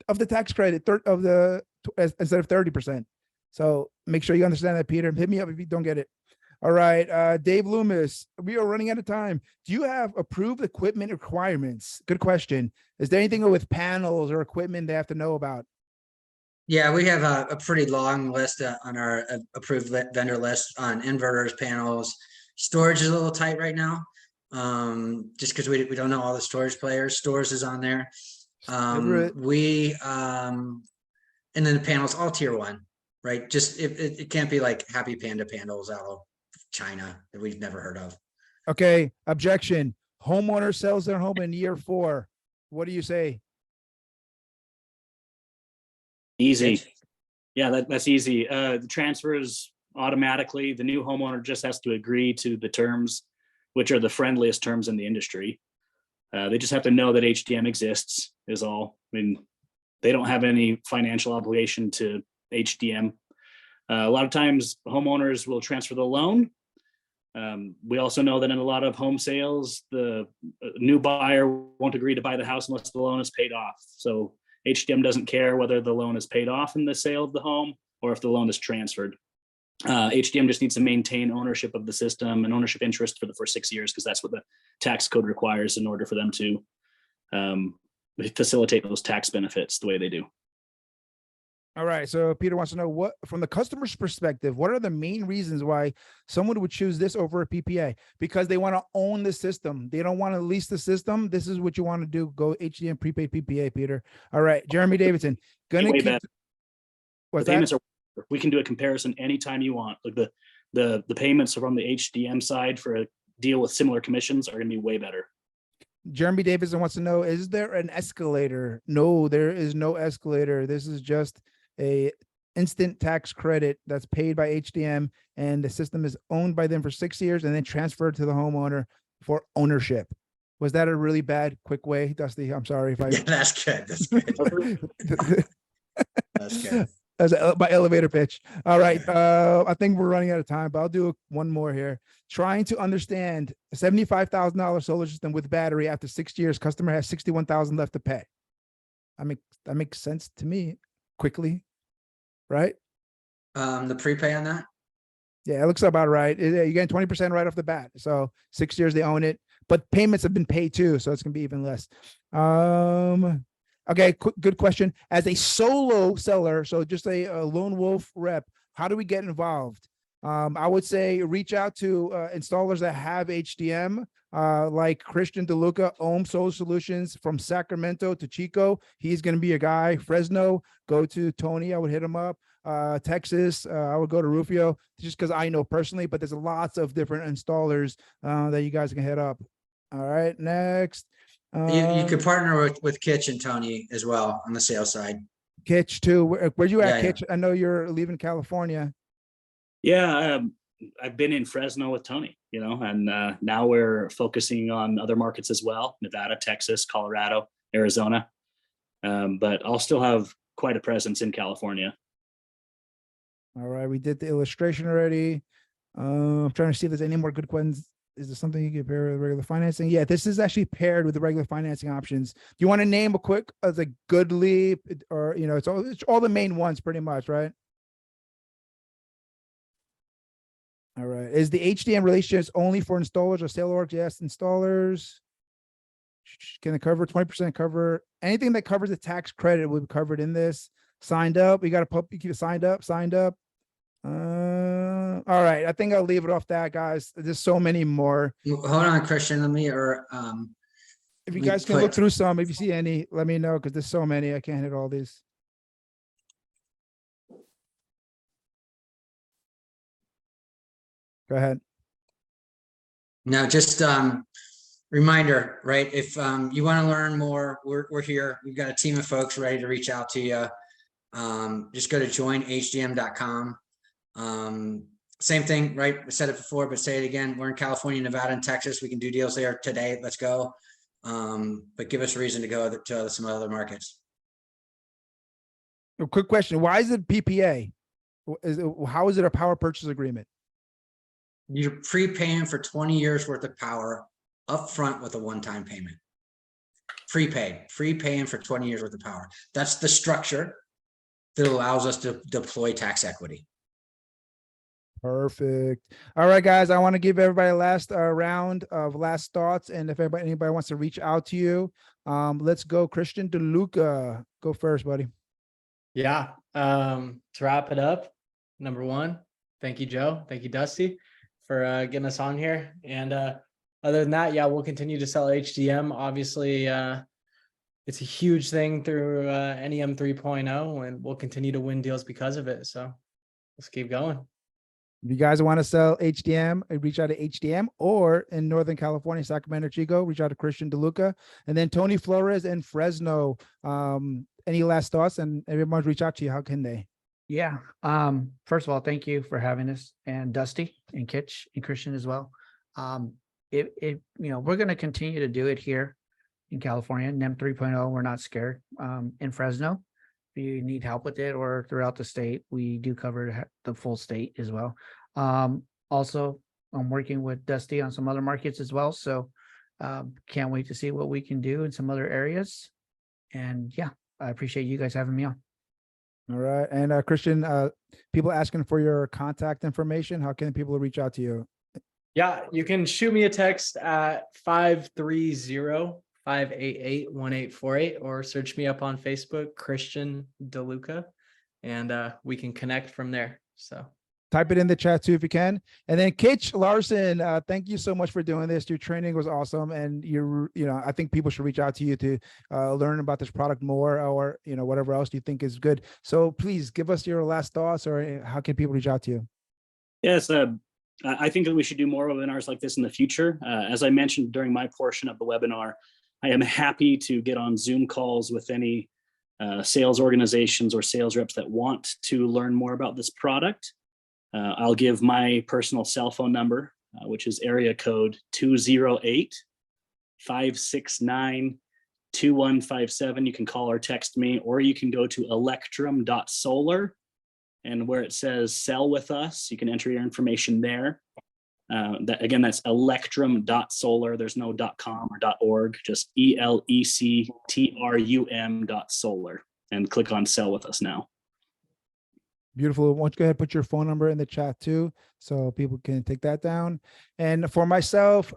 of the tax credit instead of 30%. So make sure you understand that, Peter. Hit me up if you don't get it. All right, Dave Loomis, we are running out of time. Do you have approved equipment requirements? Good question. Is there anything with panels or equipment they have to know about? Yeah, we have a pretty long list on our approved vendor list on inverters, panels. Storage is a little tight right now, just because we don't know all the storage players. Stores is on there. And then the panels, all tier 1, right? Just it can't be like Happy Panda panels out of China that we've never heard of. Okay, objection. Homeowner sells their home in year 4. What do you say? Easy. Yeah, that's easy. The transfers automatically. The new homeowner just has to agree to the terms, which are the friendliest terms in the industry. They just have to know that HDM exists is all. I mean, they don't have any financial obligation to HDM. A lot of times homeowners will transfer the loan. We also know that in a lot of home sales, the new buyer won't agree to buy the house unless the loan is paid off. So HDM doesn't care whether the loan is paid off in the sale of the home or if the loan is transferred. HDM just needs to maintain ownership of the system and ownership interest for the first 6 years, because that's what the tax code requires in order for them to facilitate those tax benefits the way they do. All right. So Peter wants to know, what, from the customer's perspective, what are the main reasons why someone would choose this over a PPA? Because they want to own the system. They don't want to lease the system. This is what you want to do. Go HDM prepaid PPA, Peter. All right. Jeremy Davidson. Gonna Way keep, better. what's The that? payments are, we can do a comparison anytime you want. Like the payments from the HDM side for a deal with similar commissions are going to be way better. Jeremy Davidson wants to know, is there an escalator? No, there is no escalator. This is just a instant tax credit that's paid by HDM, and the system is owned by them for 6 years and then transferred to the homeowner for ownership. Was that a really bad, quick way, Dusty? I'm sorry if I. Yeah, that's good. That's good. That's good. As my elevator pitch. All right. I think we're running out of time, but I'll do one more here. Trying to understand a $75,000 solar system with battery after 6 years, customer has 61,000 left to pay. That makes sense to me quickly, right? The prepay on that? Yeah, it looks about right. You're getting 20% right off the bat. So 6 years they own it, but payments have been paid too, so it's gonna be even less. Okay, good question. As a solo seller, so just a lone wolf rep, how do we get involved? I would say reach out to installers that have HDM, like Christian DeLuca, Ohm Solar Solutions from Sacramento to Chico. He's going to be a guy. Fresno, go to Tony. I would hit him up. Texas, I would go to Rufio, just because I know personally, but there's lots of different installers that you guys can hit up. All right, next. You could partner with Kitch and Tony as well on the sales side. Kitch too. Where you at, Yeah, Kitch? I know you're leaving California. Yeah, I've been in Fresno with Tony, and now we're focusing on other markets as well: Nevada, Texas, Colorado, Arizona. But I'll still have quite a presence in California. All right, we did the illustration already. I'm trying to see if there's any more good questions. Is there something you can pair with regular financing? Yeah, this is actually paired with the regular financing options. Do you want to name a quick as a good leap, or it's all the main ones pretty much, right? All right. Is the HDM relationships only for installers or sale orgs? Yes, installers. Can it cover 20% cover? Anything that covers the tax credit will be covered in this. Signed up. We got a pup. You keep signed up. All right. I think I'll leave it off that, guys. There's so many more. Hold on, Christian. If you guys can look through some, if you see any, let me know, because there's so many. I can't hit all these. Go ahead. Now, just reminder, right? If you want to learn more, we're here. We've got a team of folks ready to reach out to you. Just go to joinhdm.com. Same thing, right? I said it before, but say it again. We're in California, Nevada, and Texas. We can do deals there today. Let's go. But give us a reason to go to some other markets. A quick question. Why is it PPA? How is it a power purchase agreement? You're prepaying for 20 years worth of power upfront with a one-time payment. Prepaying for 20 years worth of power. That's the structure that allows us to deploy tax equity. Perfect. All right, guys. I want to give everybody a last round of last thoughts. And if anybody wants to reach out to you, let's go. Christian DeLuca, go first, buddy. Yeah. To wrap it up, number one, thank you, Joe. Thank you, Dusty, for getting us on here. And other than that, yeah, we'll continue to sell HDM. Obviously, it's a huge thing through NEM 3.0, and we'll continue to win deals because of it. So let's keep going. If you guys want to sell HDM, reach out to HDM, or in Northern California, Sacramento, Chico, reach out to Christian DeLuca, and then Tony Flores in Fresno. Any last thoughts? And everyone's reach out to you. How can they? Yeah. First of all, thank you for having us, and Dusty and Kitch and Christian as well. We're going to continue to do it here in California, NEM 3.0. We're not scared. In Fresno, if you need help with it, or throughout the state, we do cover the full state as well. Also, I'm working with Dusty on some other markets as well. So can't wait to see what we can do in some other areas. And yeah, I appreciate you guys having me on. All right. And Christian, people asking for your contact information. How can people reach out to you? Yeah, you can shoot me a text at 530-588-1848, or search me up on Facebook, Christian DeLuca, and we can connect from there. So Type it in the chat too if you can. And then Kitch Larsen, thank you so much for doing this. Your training was awesome, and I think people should reach out to you to learn about this product more, or whatever else you think is good. So please give us your last thoughts, or how can people reach out to you? Yes, I think that we should do more webinars like this in the future. As I mentioned during my portion of the webinar, I am happy to get on Zoom calls with any sales organizations or sales reps that want to learn more about this product. I'll give my personal cell phone number, which is area code 208-569-2157. You can call or text me, or you can go to electrum.solar, and where it says sell with us, you can enter your information there. That's electrum.solar. There's no .com or .org, just electrum.solar, and click on sell with us now. Beautiful. Why don't you go ahead and put your phone number in the chat too, so people can take that down. And for myself,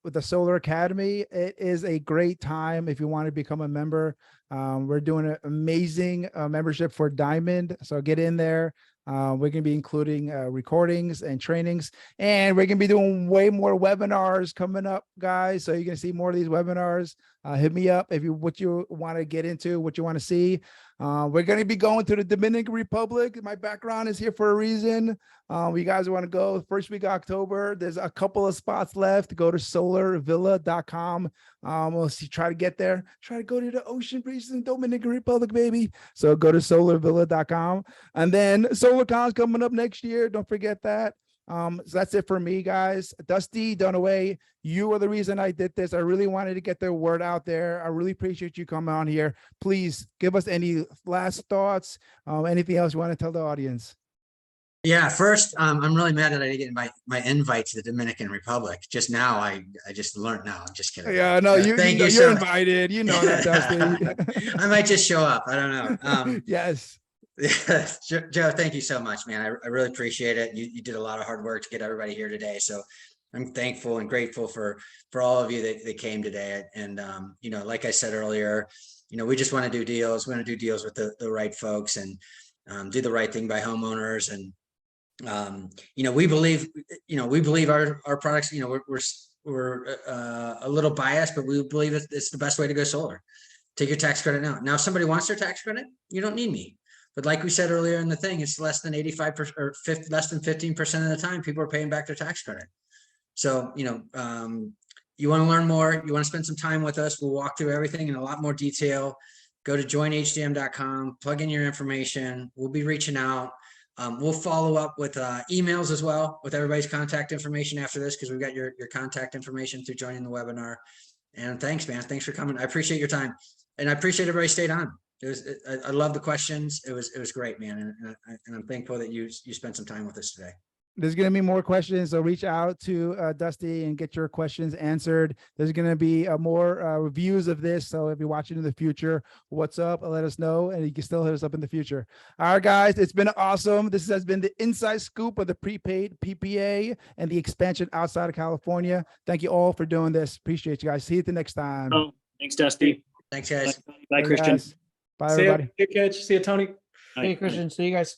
with the Solar Academy, it is a great time if you want to become a member. We're doing an amazing membership for Diamond, so get in there. We're going to be including recordings and trainings, and we're going to be doing way more webinars coming up, guys. So you're going to see more of these webinars. Hit me up if what you want to get into, what you want to see. We're going to be going to the Dominican Republic. My background is here for a reason. You guys want to go first week of October. There's a couple of spots left. Go to solarvilla.com. We'll try to get there. Try to go to the ocean breeze in Dominican Republic, baby. So go to solarvilla.com. And then SolarCon's coming up next year. Don't forget that. So that's it for me, guys. Dusty, Dunaway, you are the reason I did this. I really wanted to get the word out there. I really appreciate you coming on here. Please give us any last thoughts, anything else you want to tell the audience. Yeah, first, I'm really mad that I didn't get my invite to the Dominican Republic. Just now, I just learned now. I'm just kidding. Yeah, no, you're invited. You know that, Dusty. I might just show up. I don't know. Yes. Joe, thank you so much, man. I really appreciate it. You did a lot of hard work to get everybody here today. So I'm thankful and grateful for all of you that came today. And, like I said earlier, we just want to do deals. We want to do deals with the right folks, and do the right thing by homeowners. And, we believe our products, we're a little biased, but we believe it's the best way to go solar. Take your tax credit now. Now, if somebody wants their tax credit, you don't need me. But like we said earlier in the thing, it's less than 85% or less than 15% of the time people are paying back their tax credit. So, you want to learn more, you want to spend some time with us, we'll walk through everything in a lot more detail. Go to joinhdm.com, plug in your information. We'll be reaching out. We'll follow up with emails as well with everybody's contact information after this, because we've got your contact information through joining the webinar. And thanks, man. Thanks for coming. I appreciate your time, and I appreciate everybody stayed on. I love the questions. It was great, man. And I'm thankful that you spent some time with us today. There's going to be more questions, so reach out to Dusty and get your questions answered. There's going to be more reviews of this, so if you're watching in the future, what's up, let us know, and you can still hit us up in the future. All right, guys, it's been awesome. This has been the inside scoop of the prepaid PPA and the expansion outside of California. Thank you all for doing this. Appreciate you guys. See you the next time. Oh, thanks, Dusty. Thanks, guys. Bye, Christian. Guys. Bye, see everybody. you, Kitch. See you, Tony. Hey, Christian. See you guys.